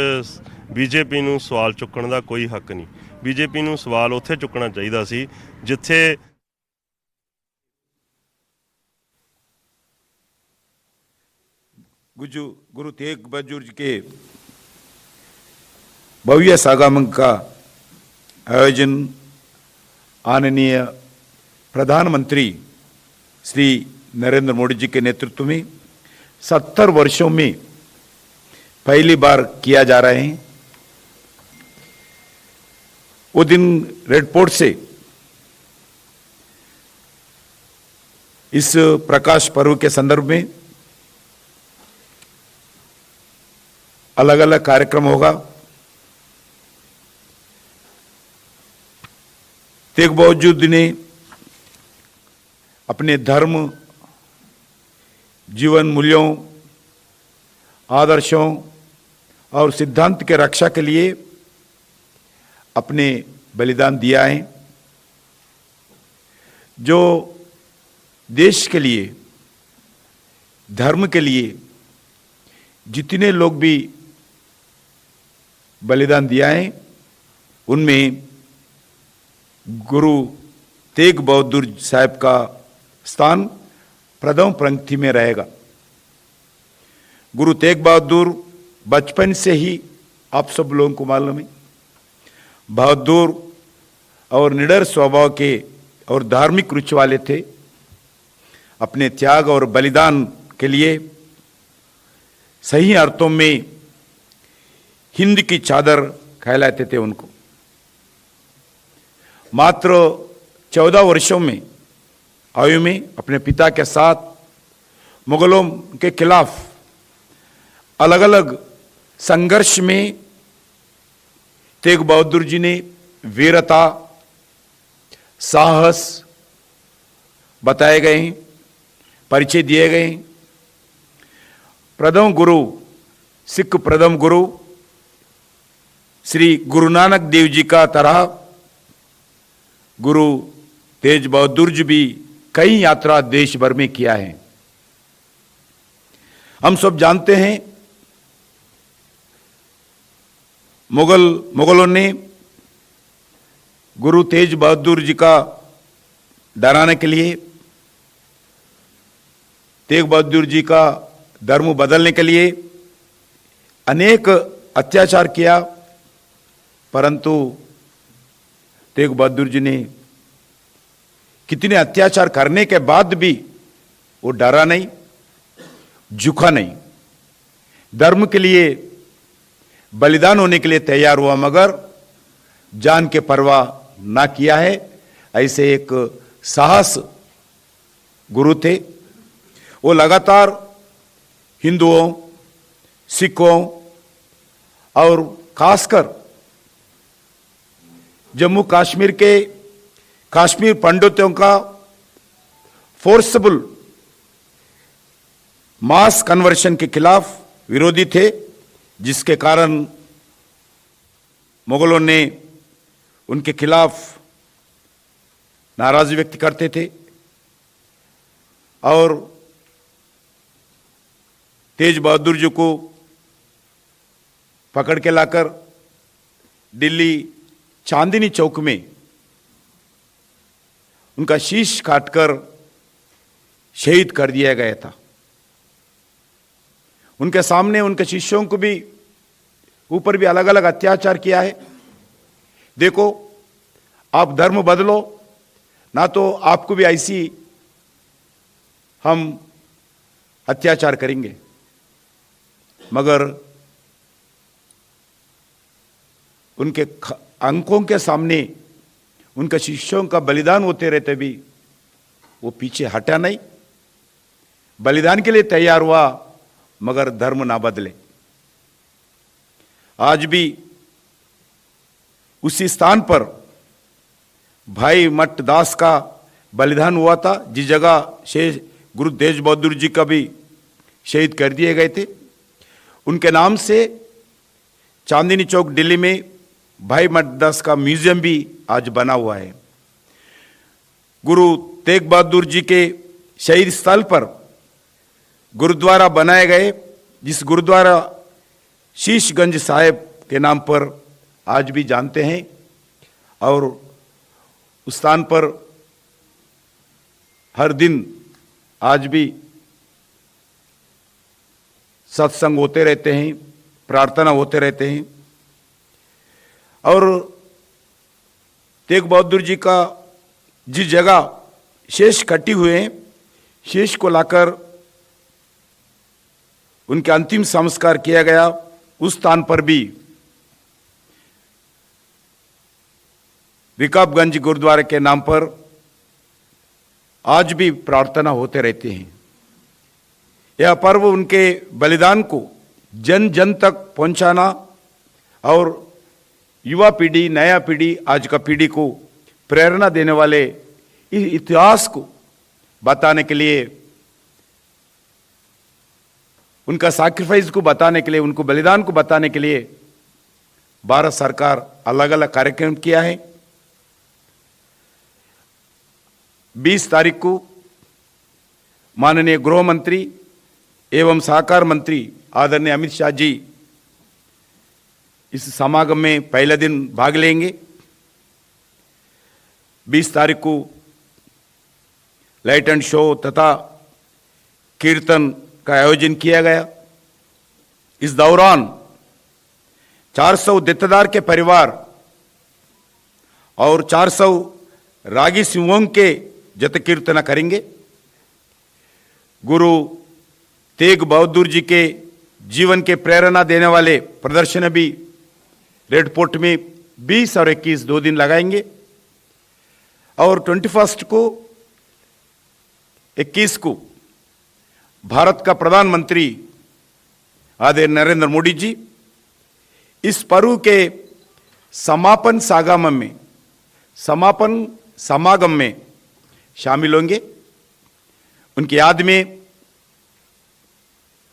ਬੀਜੇਪੀ ਨੂੰ ਸਵਾਲ ਚੁੱਕਣ ਦਾ ਕੋਈ ਹੱਕ ਨਹੀਂ। ਬੀਜੇਪੀ ਨੂੰ ਸਵਾਲ ਉੱਥੇ ਚੁੱਕਣਾ ਚਾਹੀਦਾ ਸੀ ਜਿੱਥੇ गुरु तेग बहादुर जी के भव्य समागम का आयोजन आदरणीय प्रधानमंत्री श्री नरेंद्र मोदी जी के नेतृत्व में 70 वर्षों में पहली बार किया जा रहे हैं। वो दिन रेड फोर्ट से इस प्रकाश पर्व के संदर्भ में अलग अलग कार्यक्रम होगा। तेग बहादुर जी ने अपने धर्म, जीवन मूल्यों, आदर्शों और सिद्धांत के रक्षा के लिए अपने बलिदान दिया है। जो देश के लिए, धर्म के लिए जितने लोग भी बलिदान दिया है, उनमें गुरु तेग बहादुर साहब का स्थान प्रथम पंक्ति में रहेगा। गुरु तेग बहादुर बचपन से ही आप सब लोगों को मालूम है बहादुर और निडर स्वभाव के और धार्मिक रुचि वाले थे। अपने त्याग और बलिदान के लिए सही अर्थों में हिंद की चादर कहलाते थे उनको। मात्र 14 वर्षों में आयु में अपने पिता के साथ मुगलों के खिलाफ अलग अलग संघर्ष में तेग बहादुर जी ने वीरता साहस बताए गए हैं, परिचय दिए गए हैं। प्रथम गुरु सिख प्रथम गुरु श्री गुरु नानक देव जी का तरह गुरु तेज बहादुर जी भी कई यात्रा देश भर में किया है। हम सब जानते हैं मुगलों ने गुरु तेज बहादुर जी का डराने के लिए तेग बहादुर जी का धर्म बदलने के लिए अनेक अत्याचार किया, परंतु तेग बहादुर जी ने कितने अत्याचार करने के बाद भी वो डरा नहीं, झुका नहीं, धर्म के लिए बलिदान होने के लिए तैयार हुआ, मगर जान के परवाह ना किया है। ऐसे एक साहस गुरु थे। वो लगातार हिंदुओं, सिखों और खासकर जम्मू कश्मीर के कश्मीर पंडितों का फोर्सबल मास कन्वर्शन के खिलाफ विरोधी थे, जिसके कारण मुगलों ने उनके खिलाफ नाराजगी व्यक्त करते थे और तेज बहादुर जी को पकड़ के लाकर दिल्ली चांदनी चौक में उनका शीश काटकर शहीद कर दिया गया था। उनके सामने उनके शिष्यों को भी ऊपर भी अलग अलग अत्याचार किया है। देखो, आप धर्म बदलो ना तो आपको भी ऐसी हम अत्याचार करेंगे, मगर उनके अंकों के सामने उनके शिष्यों का बलिदान होते रहते भी वो पीछे हटा नहीं, बलिदान के लिए तैयार हुआ, मगर धर्म ना बदले। आज भी उसी स्थान पर भाई मठ दास का बलिदान हुआ था, जिस जगह शेष गुरु तेज बहादुर जी का भी शहीद कर दिए गए थे। उनके नाम से चांदनी चौक दिल्ली में भाई मठ दास का म्यूजियम भी आज बना हुआ है। गुरु तेग बहादुर जी के शहीद स्थल पर गुरुद्वारा बनाए गए, जिस गुरुद्वारा शीशगंज साहिब के नाम पर आज भी जानते हैं, और उस स्थान पर हर दिन आज भी सत्संग होते रहते हैं, प्रार्थना होते रहते हैं। और तेग बहादुर जी का जिस जगह शेष कटी हुए हैं, शेष को लाकर उनके अंतिम संस्कार किया गया, उस स्थान पर भी रिकाबगंज गुरुद्वारे के नाम पर आज भी प्रार्थना होते रहते हैं। यह पर्व उनके बलिदान को जन जन तक पहुंचाना और युवा पीढ़ी, नया पीढ़ी, आज का पीढ़ी को प्रेरणा देने वाले इस इतिहास को बताने के लिए, उनका सैक्रिफाइस को बताने के लिए, उनको बलिदान को बताने के लिए भारत सरकार अलग अलग कार्यक्रम किया है। 20 तारीख को माननीय गृह मंत्री एवं सहकार मंत्री आदरणीय अमित शाह जी इस समागम में पहले दिन भाग लेंगे। 20 तारीख को लाइट एंड शो तथा कीर्तन का आयोजन किया गया। इस दौरान 400 देतेदार के परिवार और 400 रागी सिंहों के जत कीर्तन करेंगे। गुरु तेग बहादुर जी के जीवन के प्रेरणा देने वाले प्रदर्शन भी रेड फोर्ट में 20 और 21 2 दिन लगाएंगे और 21 को 21 को भारत का प्रधानमंत्री आदरणीय नरेंद्र मोदी जी इस पर्व के समापन समागम में शामिल होंगे। उनकी याद में,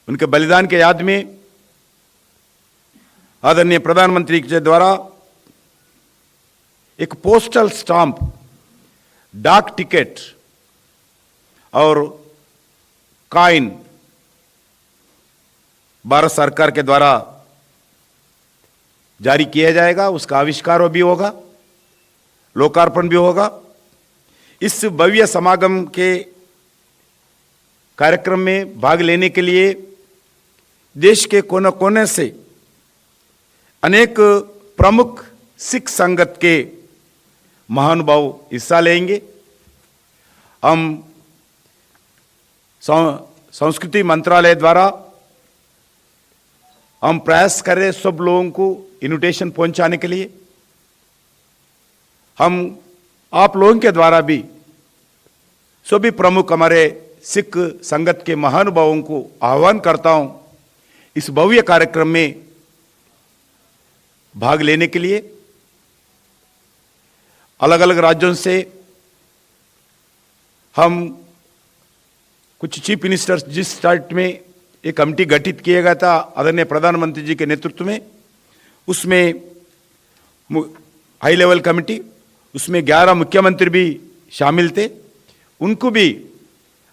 उनके बलिदान के याद में आदरणीय प्रधानमंत्री के द्वारा एक पोस्टल स्टाम्प, डाक टिकट और कॉइन भारत सरकार के द्वारा जारी किया जाएगा। उसका आविष्कार भी होगा, लोकार्पण भी होगा। इस भव्य समागम के कार्यक्रम में भाग लेने के लिए देश के कोने कोने से अनेक प्रमुख सिख संगत के महानुभाव हिस्सा लेंगे। हम संस्कृति मंत्रालय द्वारा हम प्रयास कर रहे सब लोगों को इन्विटेशन पहुंचाने के लिए। हम आप लोगों के द्वारा भी सभी प्रमुख हमारे सिख संगत के महानुभावों को आह्वान करता हूं इस भव्य कार्यक्रम में भाग लेने के लिए। अलग अलग राज्यों से हम कुछ चीफ मिनिस्टर्स, जिस स्टेट में एक कमेटी गठित किया गया था आदरणीय प्रधानमंत्री जी के नेतृत्व में, उसमें हाई लेवल कमेटी, उसमें 11 मुख्यमंत्री भी शामिल थे। उनको भी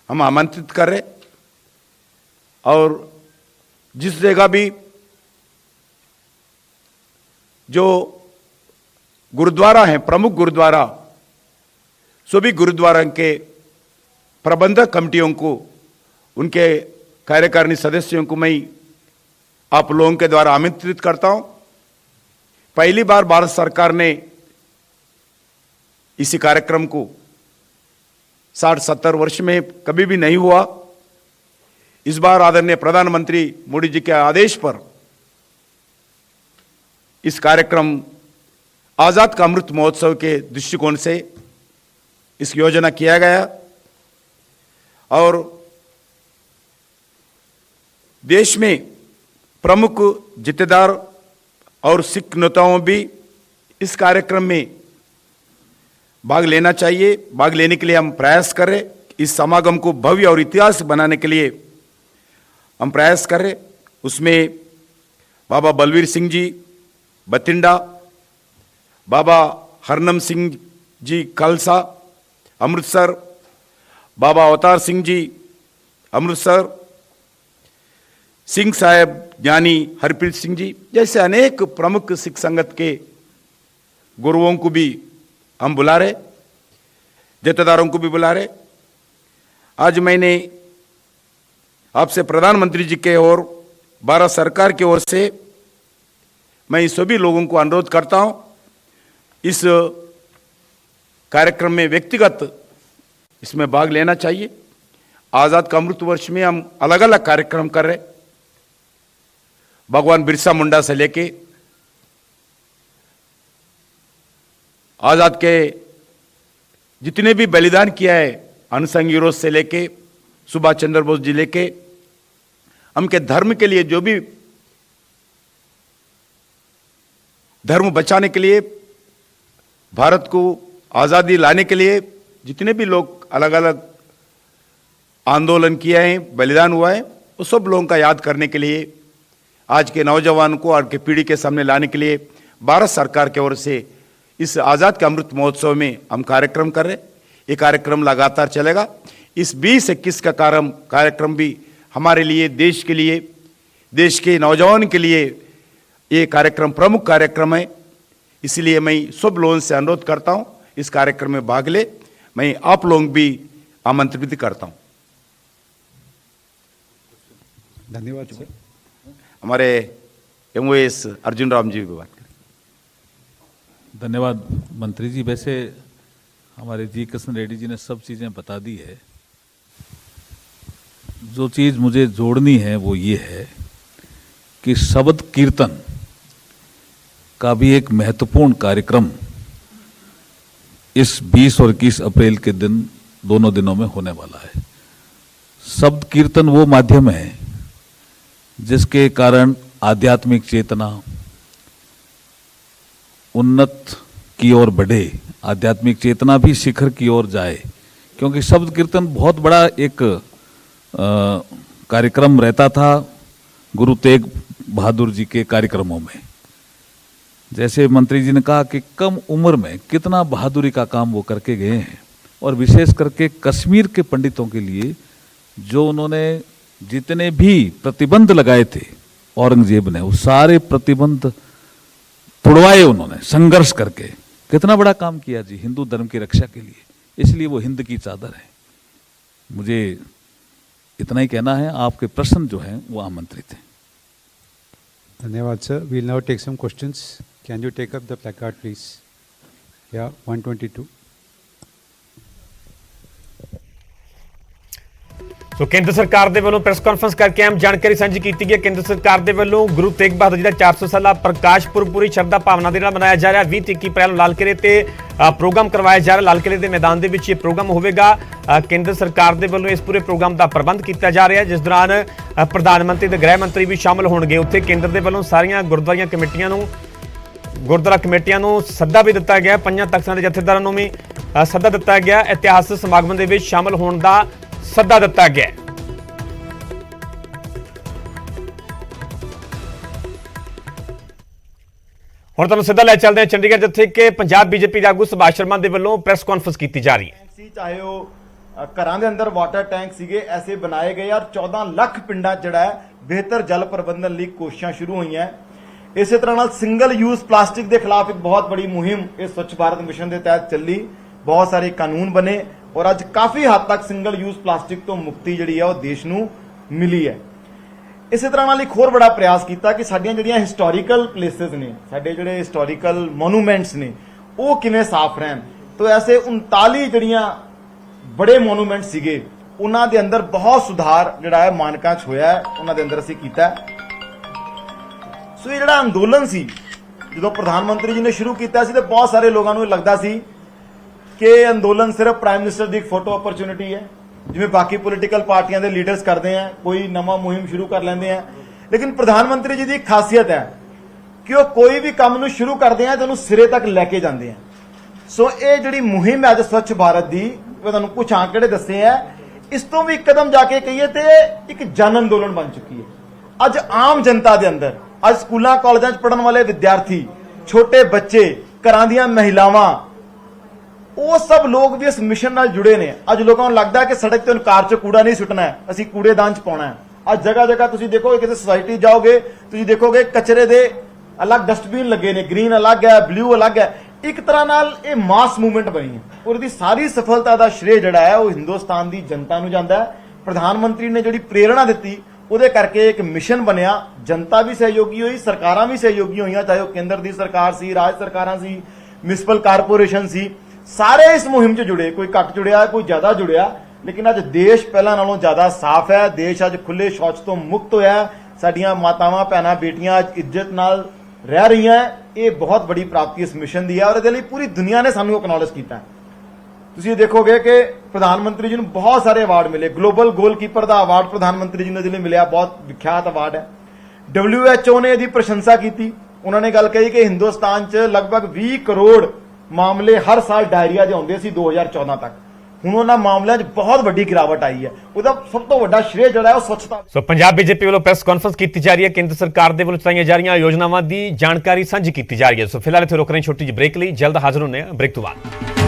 हम आमंत्रित कर रहे और जिस जगह भी जो गुरुद्वारा हैं, प्रमुख गुरुद्वारा, सभी गुरुद्वारा के प्रबंधक कमेटियों को, उनके कार्यकारिणी सदस्यों को मैं आप लोगों के द्वारा आमंत्रित करता हूं। पहली बार भारत सरकार ने इसी कार्यक्रम को 60-70 वर्ष में कभी भी नहीं हुआ। इस बार आदरणीय प्रधानमंत्री मोदी जी के आदेश पर इस कार्यक्रम आजाद का अमृत महोत्सव के दृष्टिकोण से इस योजना किया गया और देश में प्रमुख जत्थेदार और सिख नेताओं भी इस कार्यक्रम में भाग लेना चाहिए। भाग लेने के लिए हम प्रयास कर रहे। इस समागम को भव्य और इतिहास बनाने के लिए हम प्रयास कर रहे। उसमें बाबा बलवीर सिंह जी बतिंडा, बाबा हरनम सिंह जी खालसा अमृतसर, बाबा अवतार सिंह जी अमृतसर, सिंह साहब ज्ञानी हरप्रीत सिंह जी जैसे अनेक प्रमुख सिख संगत के गुरुओं को भी हम बुला रहे, जत्थेदारों को भी बुला रहे। आज मैंने आपसे प्रधानमंत्री जी के और भारत सरकार की ओर से मैं सभी लोगों को अनुरोध करता हूं इस कार्यक्रम में व्यक्तिगत इसमें भाग लेना चाहिए। आजाद का अमृत वर्ष में हम अलग अलग कार्यक्रम कर रहे, भगवान बिरसा मुंडा से लेके आजाद के जितने भी बलिदान किया है अनसंग हीरोज से लेके सुभाष चंद्र बोस जी लेके हम के धर्म के लिए, जो भी धर्म बचाने के लिए, भारत को आजादी लाने के लिए जितने भी लोग अलग अलग आंदोलन किए हैं, बलिदान हुआ है, वो सब लोगों का याद करने के लिए आज के नौजवान को और के पीढ़ी के सामने लाने के लिए भारत सरकार की ओर से इस आजाद के अमृत महोत्सव में हम कार्यक्रम कर रहे। ये कार्यक्रम लगातार चलेगा। इस 20-21 का कार्यक्रम भी हमारे लिए, देश के लिए, देश के नौजवान के लिए ये कार्यक्रम प्रमुख कार्यक्रम है। इसलिए मैं सब लोगों से अनुरोध करता हूं इस कार्यक्रम में भाग ले। मैं आप लोग भी आमंत्रित करता हूं। धन्यवाद सर। हमारे MOS अर्जुन राम जी भी बात करें। धन्यवाद मंत्री जी। वैसे हमारे जी कृष्ण रेड्डी जी ने सब चीज़ें बता दी है। जो चीज़ मुझे जोड़नी है वो ये है कि शब्द कीर्तन का भी एक महत्वपूर्ण कार्यक्रम इस 20 और 21 अप्रैल के दिन दोनों दिनों में होने वाला है। शब्द कीर्तन वो माध्यम है जिसके कारण आध्यात्मिक चेतना उन्नत की ओर बढ़े, आध्यात्मिक चेतना भी शिखर की ओर जाए, क्योंकि शब्द कीर्तन बहुत बड़ा एक कार्यक्रम रहता था गुरु तेग बहादुर जी के कार्यक्रमों में। जैसे मंत्री जी ने कहा कि कम उम्र में कितना बहादुरी का काम वो करके गए हैं, और विशेष करके कश्मीर के पंडितों के लिए जो उन्होंने जितने भी प्रतिबंध लगाए थे औरंगजेब ने, वो सारे प्रतिबंध तुड़वाए उन्होंने संघर्ष करके। कितना बड़ा काम किया जी हिंदू धर्म की रक्षा के लिए, इसलिए वो हिंद की चादर है। मुझे इतना ही कहना है। आपके प्रश्न जो हैं वो आमंत्रित हैं। धन्यवाद sir. We'll now take some questions. Can you take up the placard please? या 122। ਸੋ ਕੇਂਦਰ ਸਰਕਾਰ ਦੇ ਵੱਲੋਂ ਪ੍ਰੈਸ ਕਾਨਫਰੰਸ ਕਰਕੇ ਅਹਿਮ ਜਾਣਕਾਰੀ ਸਾਂਝੀ ਕੀਤੀ ਗਈ ਹੈ। ਕੇਂਦਰ ਸਰਕਾਰ ਦੇ ਵੱਲੋਂ ਗੁਰੂ ਤੇਗ ਬਹਾਦਰ ਜੀ ਦਾ 400 ਸਾਲਾ ਪ੍ਰਕਾਸ਼ ਪੁਰਬ ਪੂਰੀ ਸ਼ਰਧਾ ਭਾਵਨਾ ਦੇ ਨਾਲ ਮਨਾਇਆ ਜਾ ਰਿਹਾ। 20-21 ਅਪ੍ਰੈਲ ਨੂੰ ਲਾਲ ਕਿਲ੍ਹੇ ਤੇ ਪ੍ਰੋਗਰਾਮ ਕਰਵਾਇਆ ਜਾ ਰਿਹਾ। ਲਾਲ ਕਿਲ੍ਹੇ ਦੇ ਮੈਦਾਨ ਦੇ ਵਿੱਚ ਇਹ ਪ੍ਰੋਗਰਾਮ ਹੋਵੇਗਾ। ਕੇਂਦਰ ਸਰਕਾਰ ਦੇ ਵੱਲੋਂ ਇਸ ਪੂਰੇ ਪ੍ਰੋਗਰਾਮ ਦਾ ਪ੍ਰਬੰਧ ਕੀਤਾ ਜਾ ਰਿਹਾ, ਜਿਸ ਦੌਰਾਨ ਪ੍ਰਧਾਨ ਮੰਤਰੀ ਤੇ ਗ੍ਰਹਿ ਮੰਤਰੀ ਵੀ ਸ਼ਾਮਲ ਹੋਣਗੇ। ਉੱਥੇ ਕੇਂਦਰ ਦੇ ਵੱਲੋਂ ਸਾਰੀਆਂ ਗੁਰਦੁਆਰਾ ਕਮੇਟੀਆਂ ਨੂੰ ਸੱਦਾ ਵੀ ਦਿੱਤਾ ਗਿਆ। ਪੰਜਾਂ ਤਖਤਾਂ ਦੇ ਜਥੇਦਾਰਾਂ ਨੂੰ ਵੀ ਸੱਦਾ ਦਿੱਤਾ ਗਿਆ। ਇਤਿਹਾਸਕ ਸਮਾਗਮ ਦੇ ਵਿੱਚ ਸ਼ਾਮਲ ਹੋਣ ਦਾ ਸੱਦਾ ਦਿੱਤਾ ਗਿਆ। ਹੁਣ ਤੁਹਾਨੂੰ ਸਿੱਧਾ ਲੈ ਚੱਲਦੇ ਹਾਂ ਚੰਡੀਗੜ੍ਹ, ਜਿੱਥੇ ਕਿ ਪੰਜਾਬ ਬੀਜੇਪੀ ਦੇ ਆਗੂ ਸੁਭਾਸ਼ ਸ਼ਰਮਾ ਦੇ ਵੱਲੋਂ ਪ੍ਰੈਸ ਕਾਨਫਰੰਸ ਕੀਤੀ ਜਾ ਰਹੀ ਹੈ। ਚਾਹੇ ਉਹ ਘਰਾਂ ਦੇ ਅੰਦਰ ਵਾਟਰ ਟੈਂਕ ਸੀਗੇ ਐਸੇ ਬਣਾਏ ਗਏ ਔਰ 14 ਲੱਖ ਪਿੰਡਾਂ ਜਿਹੜਾ ਹੈ ਬਿਹਤਰ ਜਲ ਪ੍ਰਬੰਧਨ ਲਈ ਕੋਸ਼ਿਸ਼ਾਂ ਸ਼ੁਰੂ ਹੋਈਆਂ। ਇਸੇ ਤਰ੍ਹਾਂ ਨਾਲ ਸਿੰਗਲ ਯੂਜ਼ ਪਲਾਸਟਿਕ ਦੇ ਖਿਲਾਫ ਇੱਕ ਬਹੁਤ ਬੜੀ ਮੁਹਿੰਮ ਇਸ ਸਵੱਛ ਭਾਰਤ ਮਿਸ਼ਨ ਦੇ ਤਹਿਤ ਚੱਲੀ। ਬਹੁਤ ਸਾਰੇ ਕਾਨੂੰਨ ਬਣੇ ਔਰ ਅੱਜ ਕਾਫੀ ਹੱਦ ਤੱਕ ਸਿੰਗਲ ਯੂਜ਼ ਪਲਾਸਟਿਕ ਤੋਂ ਮੁਕਤੀ ਜਿਹੜੀ ਹੈ ਉਹ ਦੇਸ਼ ਨੂੰ ਮਿਲੀ ਹੈ। ਇਸੇ ਤਰ੍ਹਾਂ ਨਾਲ ਇੱਕ ਹੋਰ ਬੜਾ ਪ੍ਰਯਾਸ ਕੀਤਾ ਕਿ ਸਾਡੀਆਂ ਜਿਹੜੀਆਂ ਹਿਸਟੋਰੀਕਲ ਪਲੇਸਿਸ ਨੇ, ਸਾਡੇ ਜਿਹੜੇ ਹਿਸਟੋਰੀਕਲ ਮੋਨੂਮੈਂਟਸ ਨੇ, ਉਹ ਕਿਵੇਂ ਸਾਫ਼ ਰਹਿਣ। ਤਾਂ ਐਸੇ 39 ਜਿਹੜੀਆਂ ਬੜੇ ਮੋਨੂਮੈਂਟ ਸੀਗੇ ਉਹਨਾਂ ਦੇ ਅੰਦਰ ਬਹੁਤ ਸੁਧਾਰ ਜਿਹੜਾ ਹੈ ਮਾਨਕਾਂ 'ਚ ਹੋਇਆ ਹੈ, ਉਹਨਾਂ ਦੇ ਅੰਦਰ ਅਸੀਂ ਕੀਤਾ। ਸੋ ਇਹ ਜਿਹੜਾ ਅੰਦੋਲਨ ਸੀ ਜਦੋਂ ਪ੍ਰਧਾਨ ਮੰਤਰੀ ਜੀ ਨੇ ਸ਼ੁਰੂ ਕੀਤਾ ਸੀ ਤਾਂ ਬਹੁਤ ਸਾਰੇ ਲੋਕਾਂ ਨੂੰ ਲੱਗਦਾ ਸੀ ਕਿ ਇਹ ਅੰਦੋਲਨ ਸਿਰਫ ਪ੍ਰਾਈਮ ਮਿਨਿਸਟਰ ਦੀ ਇੱਕ ਫੋਟੋ ਓਪਰਚੁਨਿਟੀ ਹੈ, ਜਿਵੇਂ ਬਾਕੀ ਪੋਲੀਟੀਕਲ ਪਾਰਟੀਆਂ ਦੇ ਲੀਡਰਸ ਕਰਦੇ ਆ, ਕੋਈ ਨਵਾਂ ਮੁਹਿੰਮ ਸ਼ੁਰੂ ਕਰ ਲੈਂਦੇ ਆ। ਲੇਕਿਨ ਪ੍ਰਧਾਨ ਮੰਤਰੀ ਜੀ ਦੀ ਇੱਕ ਖਾਸੀਅਤ ਹੈ ਕਿ ਉਹ ਕੋਈ ਵੀ ਕੰਮ ਨੂੰ ਸ਼ੁਰੂ ਕਰਦੇ ਆ ਤੇ ਉਹਨੂੰ ਸਿਰੇ ਤੱਕ ਲੈ ਕੇ ਜਾਂਦੇ ਆ। ਸੋ ਇਹ ਜਿਹੜੀ ਮੁਹਿੰਮ ਹੈ ਅੱਜ ਸਵੱਛ ਭਾਰਤ ਦੀ, ਮੈਂ ਤੁਹਾਨੂੰ ਕੁਝ ਆંકੜੇ ਦੱਸੇ ਆ, ਇਸ ਤੋਂ ਵੀ ਇੱਕ ਕਦਮ ਜਾ ਕੇ ਕਹੀਏ ਤੇ ਇੱਕ ਜਨ ਅੰਦੋਲਨ ਬਣ ਚੁੱਕੀ ਹੈ। ਅੱਜ ਆਮ ਜਨਤਾ ਦੇ ਅੰਦਰ, ਅੱਜ ਸਕੂਲਾਂ ਕਾਲਜਾਂ 'ਚ ਪੜ੍ਹਨ ਵਾਲੇ ਵਿਦਿਆਰਥੀ, ਛੋਟੇ ਬੱਚੇ, ਘਰਾਂ ਦੀਆਂ ਮਹਿਲਾਵਾਂ, ਉਹ ਸਭ ਲੋਕ ਵੀ ਇਸ ਮਿਸ਼ਨ ਨਾਲ ਜੁੜੇ ਨੇ। ਅੱਜ ਲੋਕਾਂ ਨੂੰ ਲੱਗਦਾ ਹੈ ਕਿ ਸੜਕ ਤੇ ਕਾਰ 'ਚ ਕੂੜਾ ਨਹੀਂ ਸੁੱਟਣਾ ਹੈ, ਅਸੀਂ ਕੂੜੇਦਾਨ 'ਚ ਪਾਉਣਾ ਹੈ। ਅੱਜ ਜਗ੍ਹਾ ਜਗ੍ਹਾ ਤੁਸੀਂ ਦੇਖੋਗੇ, ਕਿਸੇ ਸੁਸਾਇਟੀ ਜਾਓਗੇ ਤੁਸੀਂ ਦੇਖੋਗੇ ਕਚਰੇ ਦੇ ਅਲੱਗ ਡਸਟਬਿਨ ਲੱਗੇ ਨੇ, ਗ੍ਰੀਨ ਅਲੱਗ ਹੈ, ਬਲੂ ਅਲੱਗ ਹੈ। ਇੱਕ ਤਰ੍ਹਾਂ ਨਾਲ ਇਹ ਮਾਸ ਮੂਵਮੈਂਟ ਬਣੀ ਹੈ ਔਰ ਇਹਦੀ ਸਾਰੀ ਸਫਲਤਾ ਦਾ ਸ਼੍ਰੇਅ ਜਿਹੜਾ ਹੈ ਉਹ ਹਿੰਦੁਸਤਾਨ ਦੀ ਜਨਤਾ ਨੂੰ ਜਾਂਦਾ ਹੈ। ਪ੍ਰਧਾਨ ਮੰਤਰੀ ਨੇ ਜਿਹੜੀ ਪ੍ਰੇਰਣਾ ਦਿੱਤੀ ਉਹਦੇ ਕਰਕੇ ਇੱਕ ਮਿਸ਼ਨ ਬਣਿਆ। ਜਨਤਾ ਵੀ ਸਹਿਯੋਗੀ ਹੋਈ, ਸਰਕਾਰਾਂ ਵੀ ਸਹਿਯੋਗੀ ਹੋਈਆਂ, ਚਾਹੇ ਉਹ ਕੇਂਦਰ ਦੀ ਸਰਕਾਰ ਸੀ, ਰਾਜ ਸਰਕਾਰਾਂ ਸੀ, ਮਿਊਨਿਸਪਲ ਕਾਰਪੋਰੇਸ਼ਨ ਸੀ, ਸਾਰੇ ਇਸ ਮੁਹਿੰਮ 'ਚ ਜੁੜੇ। ਕੋਈ ਘੱਟ ਜੁੜਿਆ, ਕੋਈ ਜ਼ਿਆਦਾ ਜੁੜਿਆ, ਲੇਕਿਨ ਅੱਜ ਦੇਸ਼ ਪਹਿਲਾਂ ਨਾਲੋਂ ਜ਼ਿਆਦਾ ਸਾਫ਼ ਹੈ। ਦੇਸ਼ ਅੱਜ ਖੁੱਲੇ ਸ਼ੌਚ ਤੋਂ ਮੁਕਤ ਹੋਇਆ। ਸਾਡੀਆਂ ਮਾਤਾਵਾਂ, ਭੈਣਾਂ, ਬੇਟੀਆਂ ਅੱਜ ਇੱਜ਼ਤ ਨਾਲ ਰਹਿ ਰਹੀਆਂ। ਇਹ ਬਹੁਤ ਬੜੀ ਪ੍ਰਾਪਤੀ ਇਸ ਮਿਸ਼ਨ ਦੀ ਹੈ ਔਰ ਇਹਦੇ ਲਈ ਪੂਰੀ ਦੁਨੀਆ ਨੇ ਸਾਨੂੰ ਐਕਨੋਲਜ ਕੀਤਾ। ਤੁਸੀਂ ਦੇਖੋਗੇ ਕਿ ਪ੍ਰਧਾਨ ਮੰਤਰੀ ਜੀ ਨੂੰ ਬਹੁਤ ਸਾਰੇ ਅਵਾਰਡ ਮਿਲੇ। ਗਲੋਬਲ ਗੋਲਕੀਪਰ ਦਾ ਅਵਾਰਡ ਪ੍ਰਧਾਨ ਮੰਤਰੀ ਜੀ ਨੂੰ ਜਿਹਨੇ ਮਿਲਿਆ, ਬਹੁਤ ਵਿਖਿਆਤ ਅਵਾਰਡ ਹੈ। WHO ਨੇ ਇਹਦੀ ਪ੍ਰਸ਼ੰਸਾ ਕੀਤੀ। ਉਹਨਾਂ ਨੇ ਗੱਲ ਕਹੀ ਕਿ ਹਿੰਦੁਸਤਾਨ 'ਚ ਲਗਭਗ 20 ਕਰੋੜ ਮਾਮਲੇ ਹਰ ਸਾਲ ਡਾਇਰੀਆ ਦੇ ਆਉਂਦੇ ਸੀ 2014 ਤੱਕ। ਹੁਣ ਉਹਨਾਂ ਮਾਮਲਿਆਂ 'ਚ ਬਹੁਤ ਵੱਡੀ ਗਿਰਾਵਟ ਆਈ ਹੈ। ਉਹਦਾ ਸਭ ਤੋਂ ਵੱਡਾ ਸ਼੍ਰੇਅ ਜਿਹੜਾ ਹੈ ਉਹ ਸਵੱਛਤਾ। ਸੋ ਪੰਜਾਬ ਬੀਜੇਪੀ ਵੱਲੋਂ ਪ੍ਰੈਸ ਕਾਨਫਰੰਸ ਕੀਤੀ ਜਾ ਰਹੀ ਹੈ। ਕੇਂਦਰ ਸਰਕਾਰ ਦੇ ਵੱਲੋਂ ਚਲਾਈਆਂ ਜਾ ਰਹੀਆਂ ਯੋਜਨਾਵਾਂ ਦੀ ਜਾਣਕਾਰੀ ਸਾਂਝੀ ਕੀਤੀ ਜਾ ਰਹੀ ਹੈ। ਸੋ ਫਿਲਹਾਲ ਇੱਥੇ ਰੁਕ ਰਹੇ ਛੋਟੀ ਜਿਹੀ ਬ੍ਰੇਕ ਲਈ, ਜਲਦ ਹਾਜ਼ਰ ਹੁੰਦੇ ਹਾਂ ਬ੍ਰੇਕ ਤੋਂ ਬਾਅਦ।